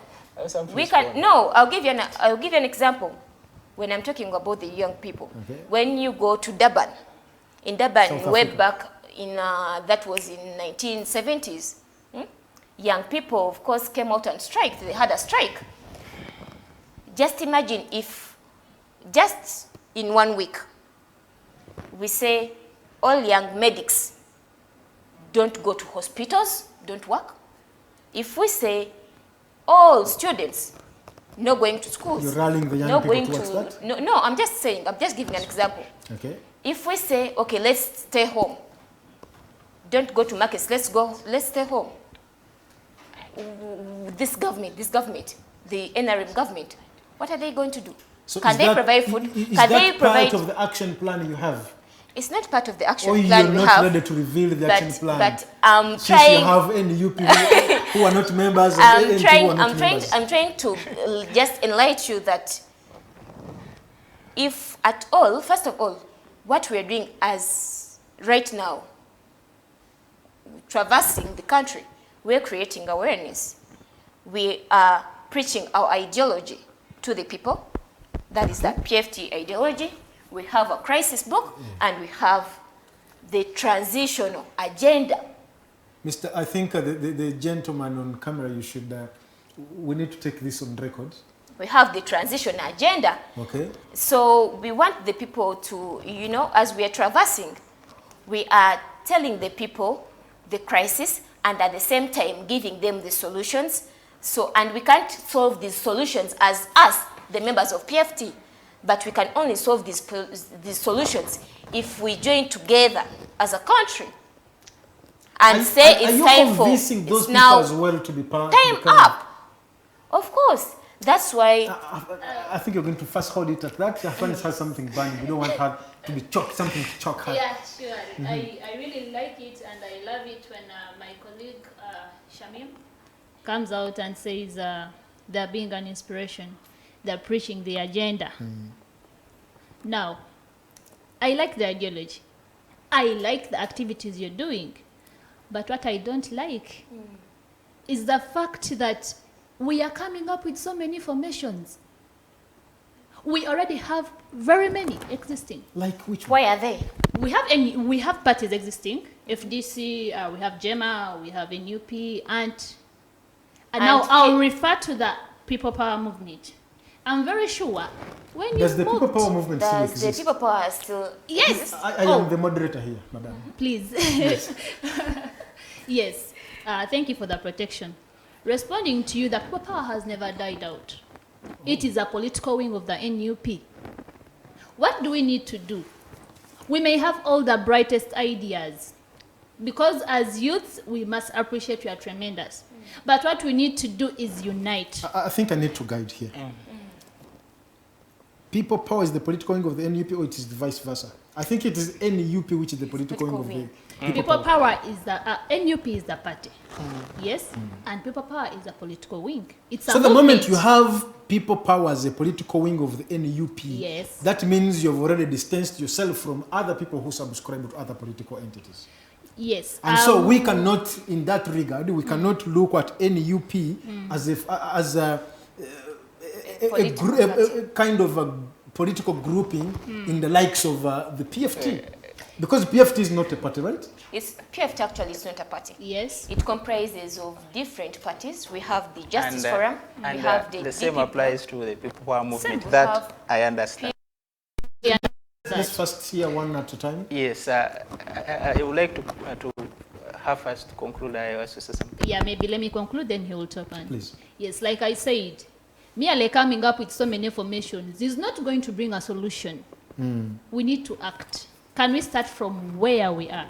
We can, no, I'll give you an example. When I'm talking about the young people, when you go to Durban, in Durban, way back in, that was in 1970s, young people, of course, came out and strike. They had a strike. Just imagine if, just in 1 week, we say all young medics don't go to hospitals, don't work. If we say all students not going to schools, you're rallying the young people towards that? No, I'm just saying, I'm just giving an example. Okay. If we say, okay, let's stay home, don't go to markets, let's stay home. This government, the NRM government, what are they going to do? So can they provide food? Can they provide? Part of the action plan you have? It's not part of the action plan we have. You're not ready to reveal the action plan. But I'm since trying. You have NUP who are not members. I'm trying to just enlighten you that if at all, first of all, what we are doing as right now, traversing the country, we're creating awareness. We are preaching our ideology to the people. That is that PFT ideology. We have a crisis book, and we have the transitional agenda. Mr. I think the gentleman on camera, you should, we need to take this on record. We have the transition agenda. Okay. So we want the people to, you know, as we are traversing, we are telling the people the crisis and at the same time giving them the solutions. So, and we can't solve these solutions as us, the members of PFT, but we can only solve these solutions if we join together as a country and say it's time for, those people as well to be part time up. Of course. That's why... I think you're going to first hold it at that. Phanice has something burning. We don't want her to be choked, something to choke her. Yeah, sure. I really like it, and I love it when my colleague Shamim comes out and says they're being an inspiration. They're preaching the agenda. Now, I like the ideology. I like the activities you're doing. But what I don't like is the fact that we are coming up with so many formations. We already have very many existing. Like which one? Why are they? We have parties existing. FDC, we have JEEMA, we have NUP, and now I'll refer to the People Power Movement. I'm very sure when does the People Power Movement still exist? Does the People Power still exist? I am the moderator here, madam. Please. Yes. Yes. Thank you for the protection. Responding to you, the People Power has never died out. It is a political wing of the NUP. What do we need to do? We may have all the brightest ideas, because as youths, we must appreciate you are tremendous. But what we need to do is unite. I think I need to guide here. People Power is the political wing of the NUP, or it is the vice versa? I think it is NUP which is the political wing of the People Power is the NUP is the party, yes, and People Power is a political wing. It's so the moment you have People Power as a political wing of the NUP, yes, that means you've already distanced yourself from other people who subscribe to other political entities. Yes, and so we cannot, in that regard, we cannot look at NUP as if a kind of a political grouping in the likes of the PFT. Because PFT is not a party, right? PFT actually is not a party. Yes. It comprises of different parties. We have the Justice And, Forum. And we have the same applies to the People Power Movement. We That have I understand. Let's first hear one at a time. Yes, I would like to have us to conclude. I also say something. Yeah, maybe let me conclude, then he will talk on. Please. Yes, like I said, merely coming up with so many information is not going to bring a solution. We need to act. Can we start from where we are?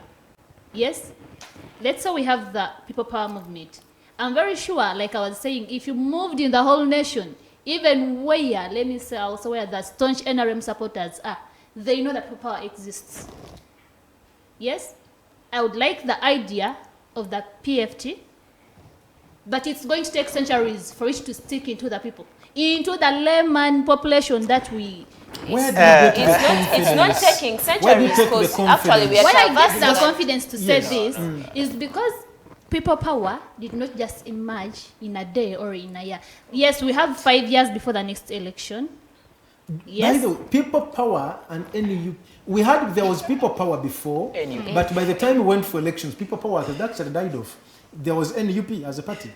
Yes? Let's say we have the People Power Movement. I'm very sure, like I was saying, if you moved in the whole nation, even where, let me say also where the staunch NRM supporters are, they know that people power exists. Yes? I would like the idea of the PFT, but it's going to take centuries for it to stick into the people, into the layman population that we... Where do you get the confidence? It's not taking centuries because actually we are Why I get traversing the confidence to say Yes. this is because people power did not just emerge in a day or in a year. Yes, we have 5 years before the next election. Yes. By the way, people power and NUP, there was people power before, but by the time we went for elections, people power had actually died off. There was NUP as a party.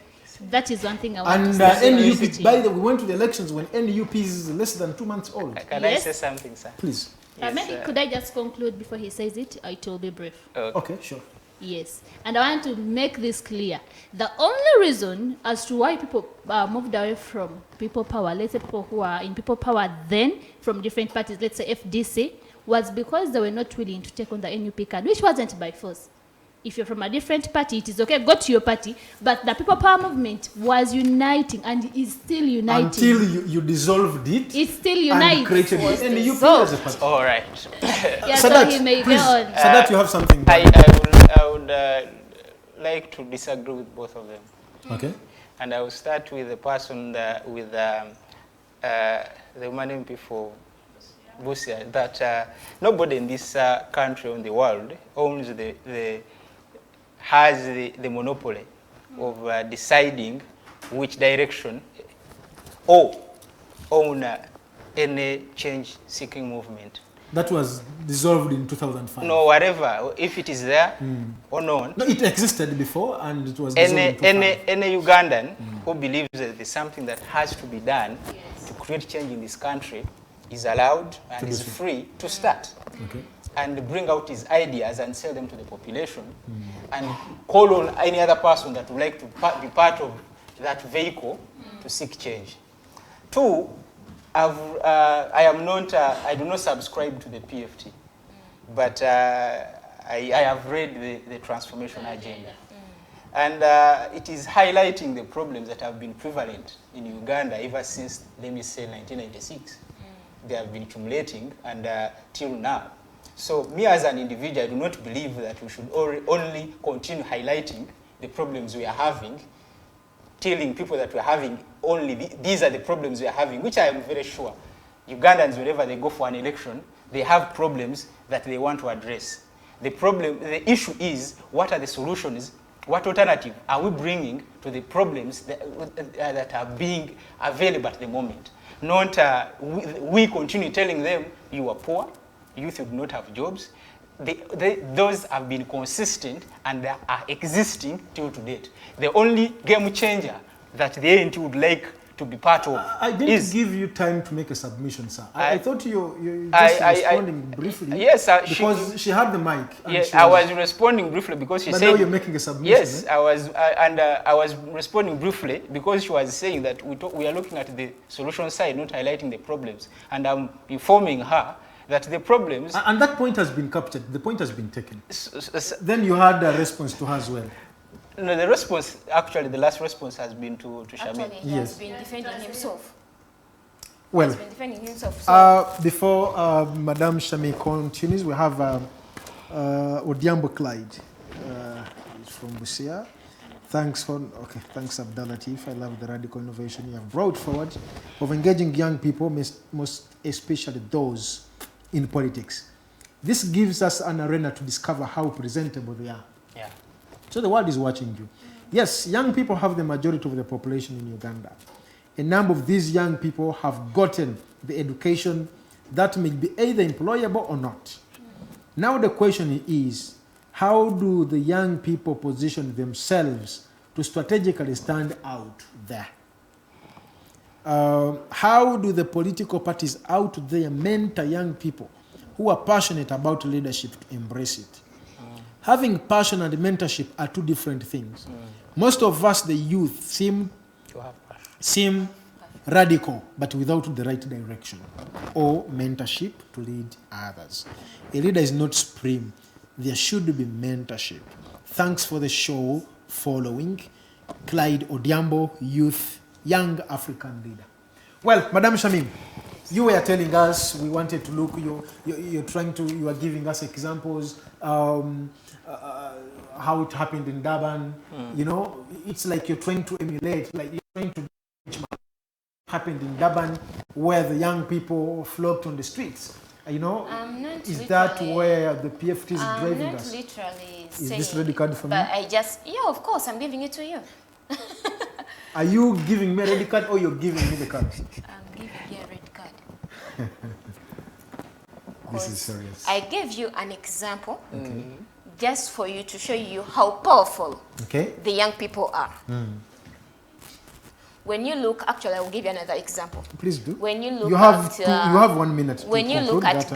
That is one thing I want And to say. NUP, by the way, we went to the elections when NUP is less than 2 months old. Can I say something, sir? Please. Maybe could I just conclude before he says it? It will be brief. Okay, sure. Yes, and I want to make this clear. The only reason as to why people moved away from people power, let's say people who are in people power then from different parties, let's say FDC, was because they were not willing to take on the NUP card, which wasn't by force. If you're from a different party, it is okay, go to your party, but the people power movement was uniting and is still uniting. Until you dissolved it. It's still united. And created the NUP as a party. All right. Yeah, so he may please, go on. Sadat, you have something. I would like to disagree with both of them. Okay. And I will start with the person with the woman MP for Busia, that nobody in this country or in the world owns has the monopoly of deciding which direction or own any change-seeking movement. That was dissolved in 2005. No, whatever, if it is there or not. No, it existed before and it was dissolved in 2005. Any Ugandan who believes that there's something that has to be done to create change in this country is allowed and is free to start. Okay. And bring out his ideas and sell them to the population and call on any other person that would like to be part of that vehicle to seek change. Two, I do not subscribe to the PFT, but I have read the transformation agenda. And it is highlighting the problems that have been prevalent in Uganda ever since, let me say, 1996. They have been accumulating and till now. So me as an individual, I do not believe that we should only continue highlighting the problems we are having, telling people that we are having only these are the problems we are having, which I am very sure Ugandans, whenever they go for an election, they have problems that they want to address. The issue is, what are the solutions? What alternative are we bringing to the problems that are being available at the moment? Not we continue telling them you are poor, youth do not have jobs. Those have been consistent and they are existing till to date. The only game changer that the ANT would like to be part of I didn't give you time to make a submission, sir. I thought you just responding briefly. Yes, because she had the mic. Yes, I was responding briefly because she but said. But now you're making a submission. Yes, I was, I was responding briefly because she was saying that we are looking at the solution side, not highlighting the problems, and I'm informing her that the problems. And that point has been captured. The point has been taken. Then you had a response to her as well. No, the response, actually, the last response has been to Shammy. Actually, he has been defending himself. Well, he has been defending himself. So. Before Madame Shammy continues, we have Odiambo Clyde from Busia. Thanks, Abdalla Tiff. I love the radical innovation you have brought forward of engaging young people, most especially those in politics. This gives us an arena to discover how presentable they are. Yeah. So the world is watching you. Yes, young people have the majority of the population in Uganda. A number of these young people have gotten the education that may be either employable or not. Now the question is, how do the young people position themselves to strategically stand out there? How do the political parties out there mentor young people who are passionate about leadership to embrace it? Having passion and mentorship are two different things. Most of us, the youth, seem radical, but without the right direction or mentorship to lead others. A leader is not supreme. There should be mentorship. Thanks for the show following. Clyde Odiambo, youth, young African leader. Well, Madam Shammy, you were telling us, we wanted to look, you are giving us examples, how it happened in Durban. You know, it's like you're trying to emulate, like you're trying to happened in Durban, where the young people flocked on the streets. You know, is that where the PFT is driving us? Literally is this red card for me? But yeah, of course, I'm giving it to you. Are you giving me a red card or you're giving me the card? I'm giving you a red card. This is serious. I gave you an example just for you to show you how powerful the young people are. When you look, actually, I will give you another example. Please do. When you look you have 1 minute. When you look at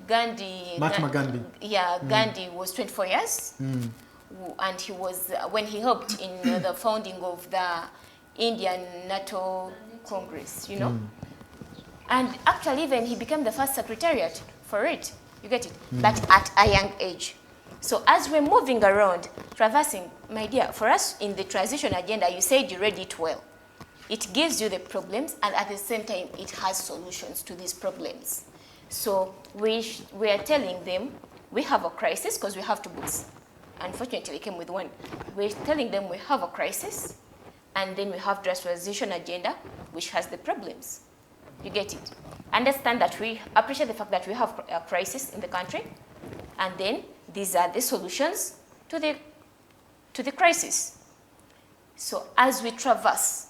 Gandhi, Mahatma Gandhi. Yeah, Gandhi was 24 years, and he was when he helped in the founding of the Indian NATO Congress, you know, and actually even he became the first secretariat for it. You get it? But at a young age. So as we're moving around, traversing, my dear, for us in the transition agenda, you said you read it well. It gives you the problems, and at the same time, it has solutions to these problems. So we are telling them we have a crisis because we have 2 books. Unfortunately, we came with 1. We're telling them we have a crisis, and then we have the transition agenda, which has the problems. You get it? Understand that we appreciate the fact that we have a crisis in the country, and then these are the solutions to the crisis. So as we traverse,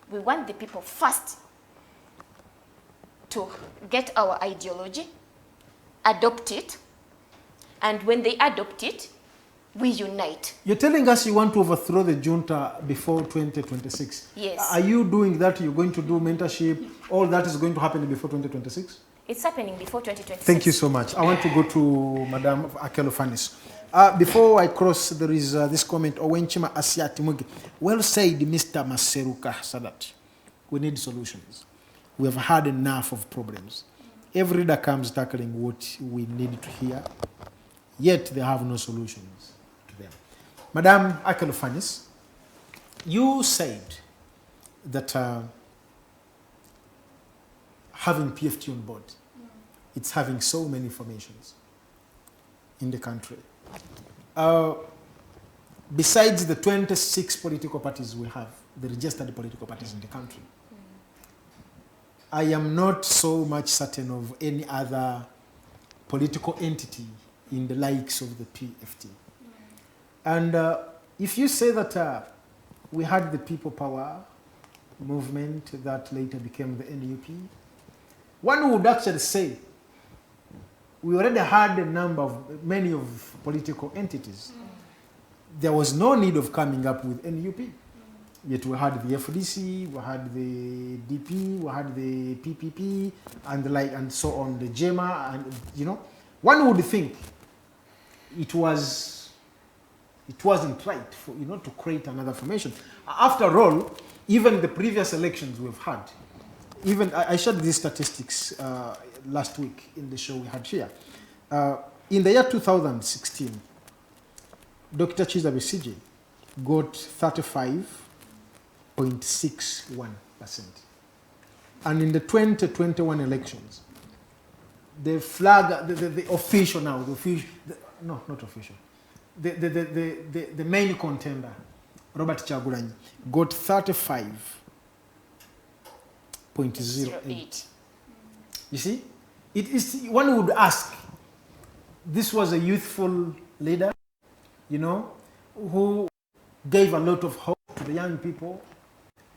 we want the people first to get our ideology, adopt it, and when they adopt it, we unite. You're telling us you want to overthrow the junta before 2026. Yes. Are you doing that? You're going to do mentorship? All that is going to happen before 2026? It's happening before 2026. Thank you so much. I want to go to Madam Akello Phanice. Before I cross, there is this comment. Owenchima Asiatimugi. Well said, Mr. Maseruka Sadat. We need solutions. We have had enough of problems. Every reader comes tackling what we need to hear, yet they have no solutions to them. Madam Akello Phanice, you said that having PFT on board, it's having so many formations in the country. Besides the 26 political parties we have, the registered political parties in the country, I am not so much certain of any other political entity in the likes of the PFT. And if you say that we had the people power movement that later became the NUP, one would actually say we already had many of political entities. There was no need of coming up with NUP. Yet we had the FDC, we had the DP, we had the PPP, and the like, and so on, the JEEMA, and you know, one would think it wasn't right for to create another formation. After all, even the previous elections we've had, even I shared these statistics last week in the show we had here. In the year 2016, Dr. Chiza Besigye got 35.61%. And in the 2021 elections, the flag, the official now, not official, the main contender, Robert Kyagulanyi, got 35.08. You see, it is, one would ask, this was a youthful leader, who gave a lot of hope to the young people,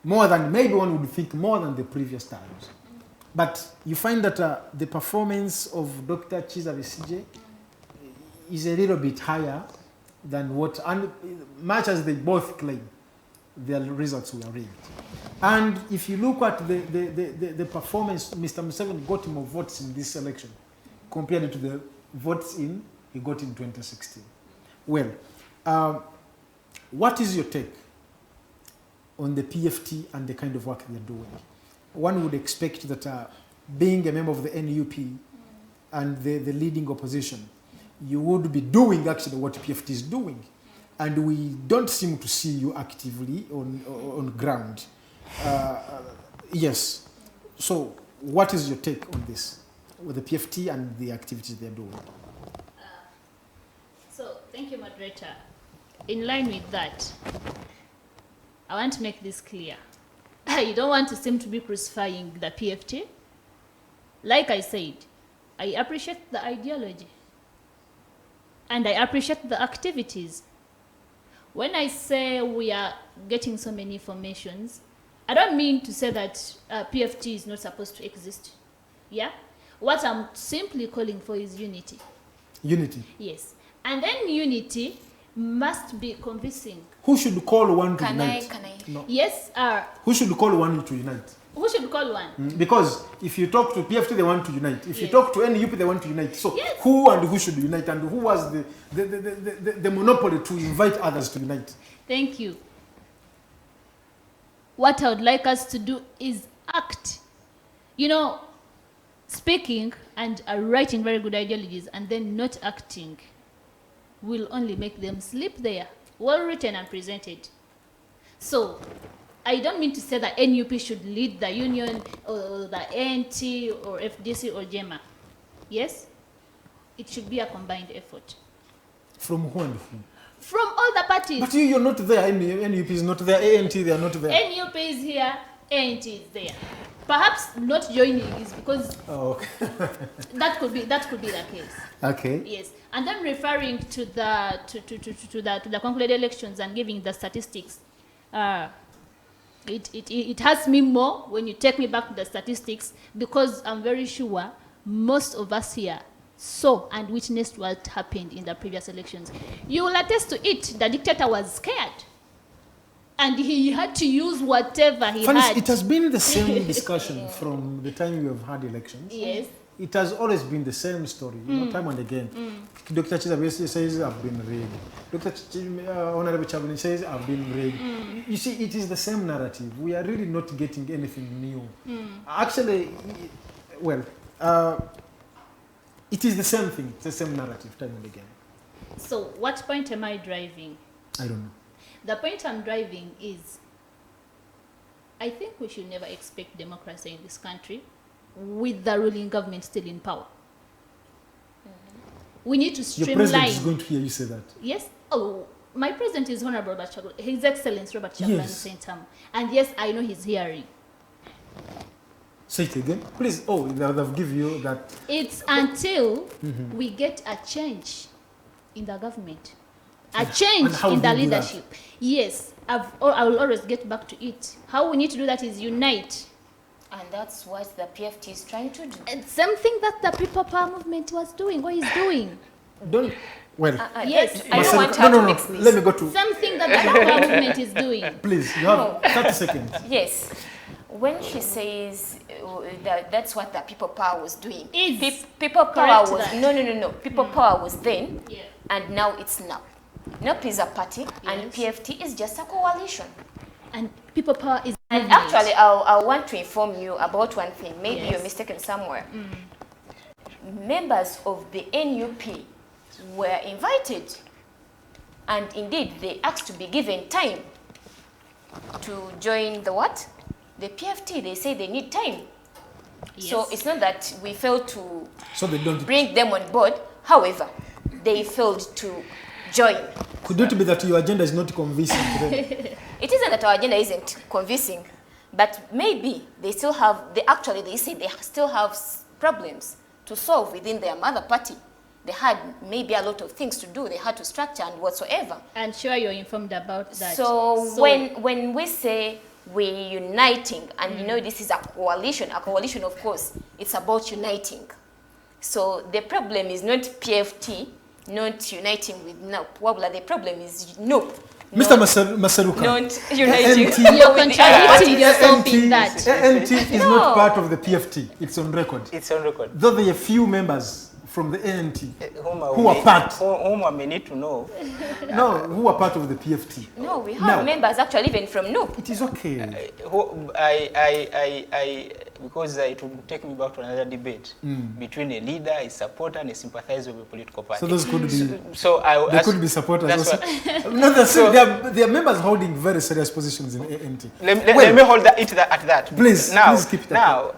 more than, maybe one would think more than the previous times. But you find that the performance of Dr. Chiza Besigye is a little bit higher than what, and much as they both claim their results were rigged. And if you look at the performance, Mr. Museveni got more votes in this election compared to the votes he got in 2016. Well, what is your take on the PFT and the kind of work they're doing? One would expect that being a member of the NUP and the leading opposition, you would be doing actually what PFT is doing. And we don't seem to see you actively on ground. Yes. So what is your take on this, with the PFT and the activities they're doing? So thank you, moderator. In line with that, I want to make this clear. I don't want to seem to be crucifying the PFT. Like I said, I appreciate the ideology and I appreciate the activities. When I say we are getting so many informations, I don't mean to say that PFT is not supposed to exist. Yeah? What I'm simply calling for is unity. Unity? Yes. And then unity must be convincing. Who should call one to unite? Can I? No. Yes. Who should call one to unite? Who should call one? Because if you talk to PFT, they want to unite. If you talk to NUP, they want to unite. So yes. Who and who should unite, and who was the monopoly to invite others to unite? Thank you. What I would like us to do is act. You know, speaking and writing very good ideologies and then not acting will only make them sleep there, well written and presented. So I don't mean to say that NUP should lead the union or the NT or FDC or JEEMA. Yes? It should be a combined effort. From who and who? From all the parties. But you're not there. NUP is not there. ANT, they are not there. NUP is here. ANT is there. Perhaps not joining is because okay. that could be the case. Okay. Yes, and then referring to the concluded elections and giving the statistics, it hurts me more when you take me back to the statistics, because I'm very sure most of us here saw and witnessed what happened in the previous elections. You will attest to it. The dictator was scared. And he had to use whatever he Phanice, had. it has been the same discussion from the time we have had elections. Yes. It has always been the same story, you know, time and again. Dr. Chizabesi says, I've been rigged. Dr. Honorable Chabani says, I've been rigged. You see, it is the same narrative. We are really not getting anything new. Actually, well, it is the same thing. It's the same narrative, time and again. So what point am I driving? I don't know. The point I'm driving is, I think we should never expect democracy in this country with the ruling government still in power. We need to streamline. Your president is going to hear you say that. Yes. Oh, my president is Honorable Robert Chagulanyi, His Excellency Robert Chagulanyi Sentamu. And yes, I know he's hearing. Say it again, please. Oh, they'll give you that. It's until we get a change in the government. A change in the leadership. Yes, I will always get back to it. How we need to do that is unite. And that's what the PFT is trying to do. And something that the People Power movement was doing, or is doing. Don't, well. Yes. I don't want her to mix this. Let me go to. Something that the People Power movement is doing. Please, you have 30 seconds. Yes. When she says that's what the People Power was doing. People Power was, no. People Power was then, and now it's now. NUP is a party, and PFT is just a coalition. And People Power is... And actually, I want to inform you about one thing. Maybe you're mistaken somewhere. Members of the NUP were invited. And indeed, they asked to be given time to join the what? The PFT. They say they need time. Yes. So it's not that we failed to bring them on board. However, they failed to join. Could it be that your agenda is not convincing to them? It isn't that our agenda isn't convincing, but maybe they still have, they say they still have problems to solve within their mother party. They had maybe a lot of things to do, they had to structure and whatsoever. I'm sure you're informed about that. So when we say we're uniting, and you know this is a coalition of course, it's about uniting. So the problem is not PFT, not uniting with NUP. Wabula, the problem is NUP. Mr. Maseruka. Not uniting. You're contradicting yourself in that. ANT is not part of the PFT. It's on record. It's on record. Though there are few members from the ANT who are part. Whom I may need to know. No, who are part of the PFT. No, we have members actually even from NUP. It is okay. Because it would take me back to another debate between a leader, a supporter, and a sympathizer of a political party. So those could be. They could be supporters. Also. No, they are members holding very serious positions in ANT. Let me hold it at that. Please, please keep it now,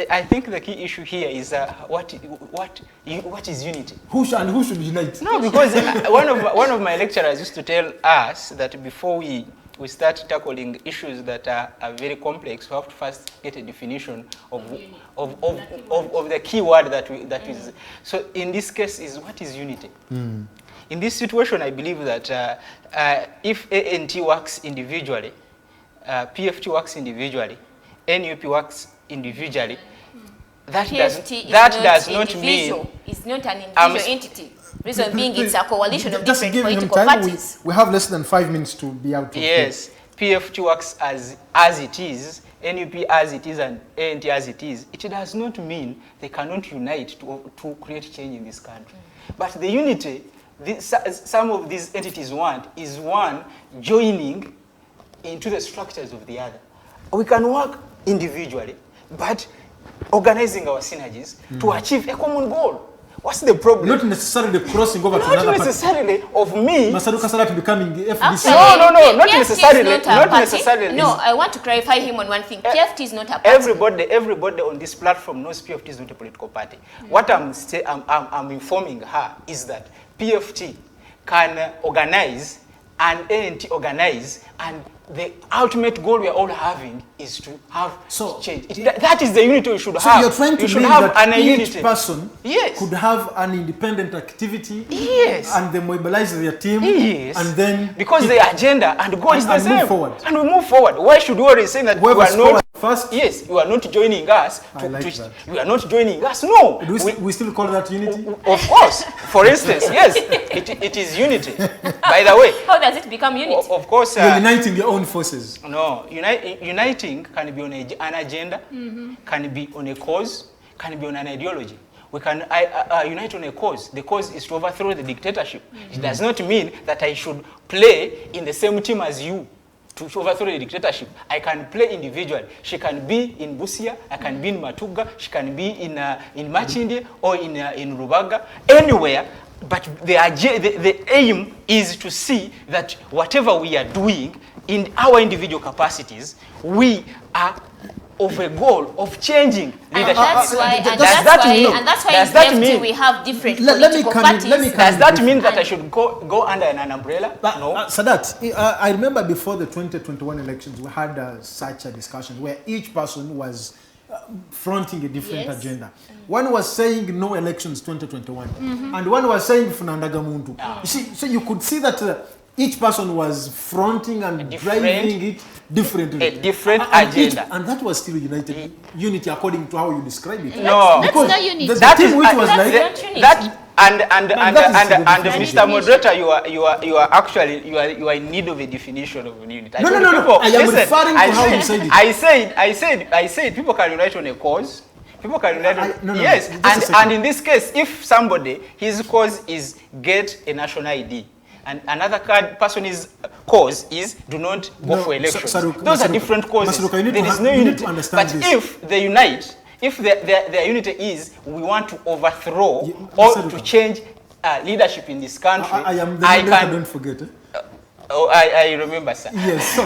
I think the key issue here is what is unity? Who should unite? No, because one of my lecturers used to tell us that before we start tackling issues that are very complex, we have to first get a definition of the key word that is. So in this case, is what is unity? In this situation, I believe that if ANT works individually, PFT works individually, NUP works individually, that does not mean it's not an individual entity. Reason being, it's a coalition of different political parties. We have less than 5 minutes to be out. Yes, PFT works as it is, NUP as it is, and ANT as it is. It does not mean they cannot unite to create change in this country. But the unity some of these entities want is one joining into the structures of the other. We can work individually, but organizing our synergies to achieve a common goal. What's the problem? Not necessarily crossing over to another party. Not necessarily of me. Maseruka Sadat becoming FDC. No, not necessarily. Not necessarily. No, I want to clarify him on one thing. PFT is not a party. Everybody on this platform knows PFT is not a political party. What I'm informing her is that PFT can organize and ANT organize, and the ultimate goal we are all having is to have change. That is the unity we should have. So you're trying to mean that each person yes. could have an independent activity, yes. and they mobilize their team, yes. and then because the agenda and goal is the same, move forward. And we move forward. Why should we always say that whoever we are not first? Yes, you are not joining us. You are not joining us. No, we still call that unity. Of course. For instance, yes, it is unity. By the way, how does it become unity? Of course, you're uniting your own forces. No, uniting can be on an agenda, can be on a cause, can be on an ideology. We can unite on a cause. The cause is to overthrow the dictatorship. It does not mean that I should play in the same team as you to overthrow the dictatorship. I can play individually. She can be in Busia, I can be in Matuga, she can be in Machindi or in Rubaga, anywhere. But the aim is to see that whatever we are doing in our individual capacities, we are of a goal of changing leadership. And that's why in PFT we have different political parties. Does that mean that I should go under an umbrella? No. Sadat, I remember before the 2021 elections, we had such a discussion where each person was fronting a different agenda. One was saying no elections 2021, and one was saying Funandaga Muntu. You see, so you could see that each person was fronting and driving it differently. A different agenda. And that was still unity according to how you describe it. No. That's not unity. The team which was like that. And Mr. Moderator, you are in need of a definition of unity. No. I am referring to how you said it. I said people can unite on a cause. People can unite on yes. And in this case, if somebody, his cause is get a national ID, and another person's cause is do not go for elections. Those are different causes. There is no unity. But if they unite, if their unity is we want to overthrow or to change leadership in this country, I am the leader, don't forget. I remember, sir. Yes. So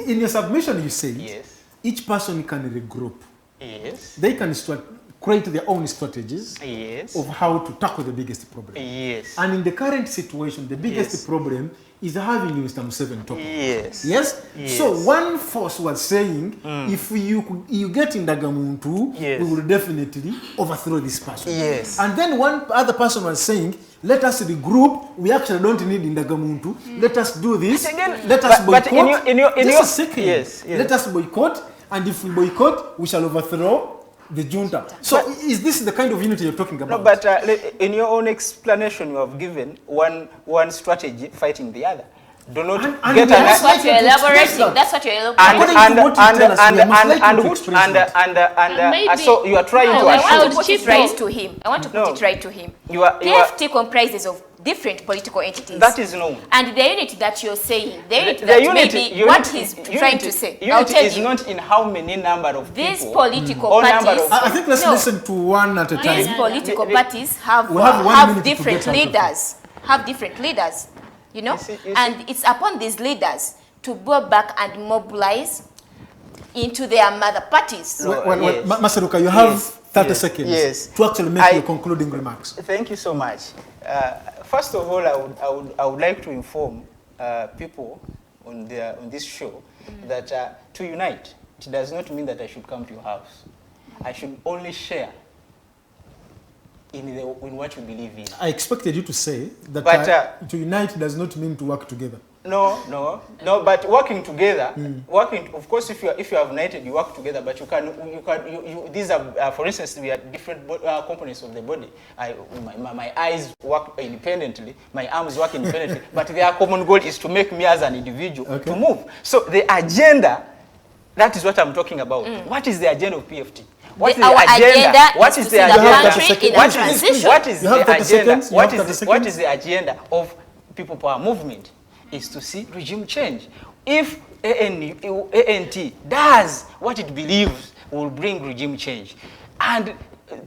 in your submission, you say each person can regroup. Yes. They can create their own strategies of how to tackle the biggest problem. Yes. And in the current situation, the biggest problem is having Mr. Museveni top. Yes. So one force was saying, if you get in Dagamuntu, we will definitely overthrow this person. Yes. And then one other person was saying, let us regroup. We actually don't need Indagamuntu. Let us do this. Let us boycott. But in your Let us boycott. And if we boycott, we shall overthrow The junta. So is this the kind of unity you're talking about? No, but in your own explanation, you have given one strategy fighting the other. Do not get that's what you're elaborating. That's what you're elaborating. And so you are trying to. I want to put it right to him. I want to put it right to him. PFT comprises of different political entities. That is known. And the unity that you're saying, the unity, what he's trying to say. Unity is not in how many number of people. These political parties. I think let's listen to one at a time. These political parties have different leaders. Have different leaders. You know, and it's upon these leaders to go back and mobilize into their mother parties. Maseruka, you have 30 seconds to actually make your concluding remarks. Thank you so much. First of all, I would like to inform people on this show that to unite, it does not mean that I should come to your house. I should only share in what you believe in. I expected you to say that to unite does not mean to work together. No. But working together, of course, if you have united, you work together. But these are, for instance, we are different components of the body. My eyes work independently, my arms work independently, but their common goal is to make me as an individual to move. So the agenda, that is what I'm talking about. What is the agenda of PFT? What is the agenda? What is the agenda? What is the agenda of People Power Movement? Is to see regime change. If ANT does what it believes will bring regime change, and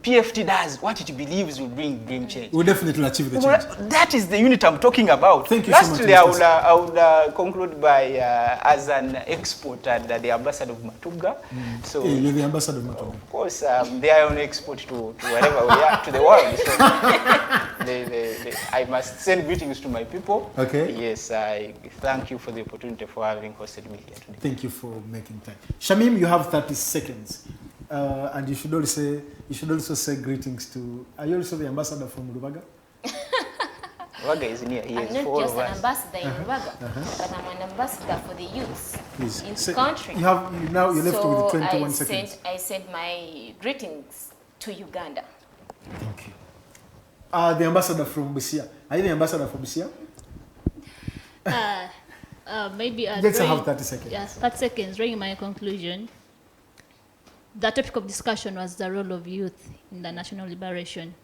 PFT does what it believes will bring regime change, we'll definitely achieve the change. That is the unit I'm talking about. Thank you Lastly, so much. I would conclude by, as an export and the ambassador of Matuga. So you're the ambassador of Matuga. Of course, they are on export to wherever we are, to the world. So I must send greetings to my people. Okay. Yes, I thank you for the opportunity for having hosted me here today. Thank you for making time. Shamim, you have 30 seconds. And you should also say greetings to. Are you also the ambassador from Rubaga? Rubaga is near. He is I'm for not just all of an us. ambassador in Rubaga, but I'm an ambassador for the youth in the country. You're left with 21 seconds. I send my greetings to Uganda. Thank you. The ambassador from Busia. Are you the ambassador for Busia? Maybe let's have 30 seconds. Yes, 30 seconds. During my conclusion. The topic of discussion was the role of youth in the national liberation.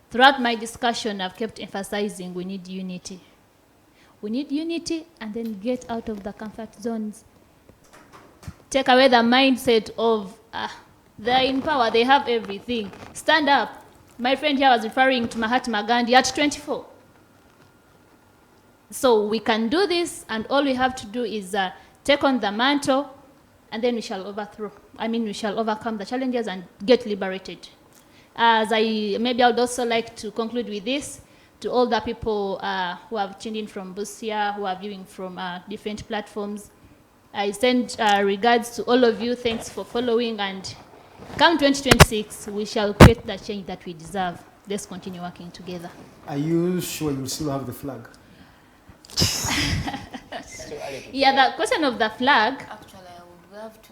Throughout my discussion, I've kept emphasizing we need unity. We need unity and then get out of the comfort zones. Take away the mindset of, they're in power, they have everything. Stand up. My friend here was referring to Mahatma Gandhi at 24. So we can do this, and all we have to do is take on the mantle, and then we shall we shall overcome the challenges and get liberated. Maybe I would also like to conclude with this, to all the people who have tuned in from Busia, who are viewing from different platforms. I send regards to all of you. Thanks for following, and come 2026, we shall create the change that we deserve. Let's continue working together. Are you sure you still have the flag? Yeah, the question of the flag. Actually, I would love to.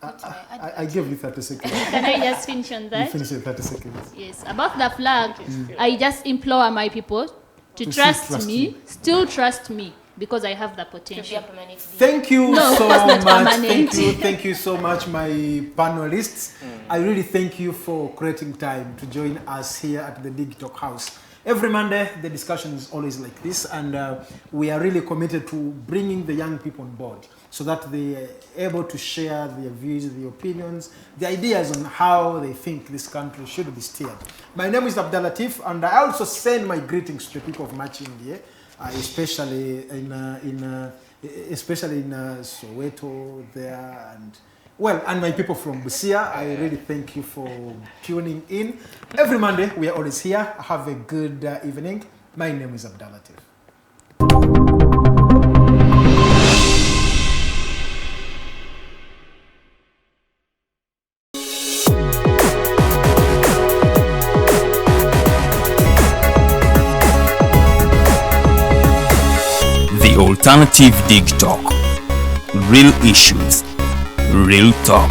I gave you 30 seconds. Can I just finish on that? You finish in 30 seconds. Yes, about the flag, I just implore my people to trust me, still trust me, because I have the potential. Thank you so much. Thank you so much, my panelists. I really thank you for creating time to join us here at the Dig Talk House. Every Monday, the discussion is always like this, and we are really committed to bringing the young people on board so that they are able to share their views, their opinions, the ideas on how they think this country should be steered. My name is Abdalla Tiff, and I also send my greetings to the people of Machi India, especially in Soweto there, and my people from Busia. I really thank you for tuning in. Every Monday, we are always here. Have a good evening. My name is Abdalla Tiff. The Alternative Dig Talk. Real issues, real talk.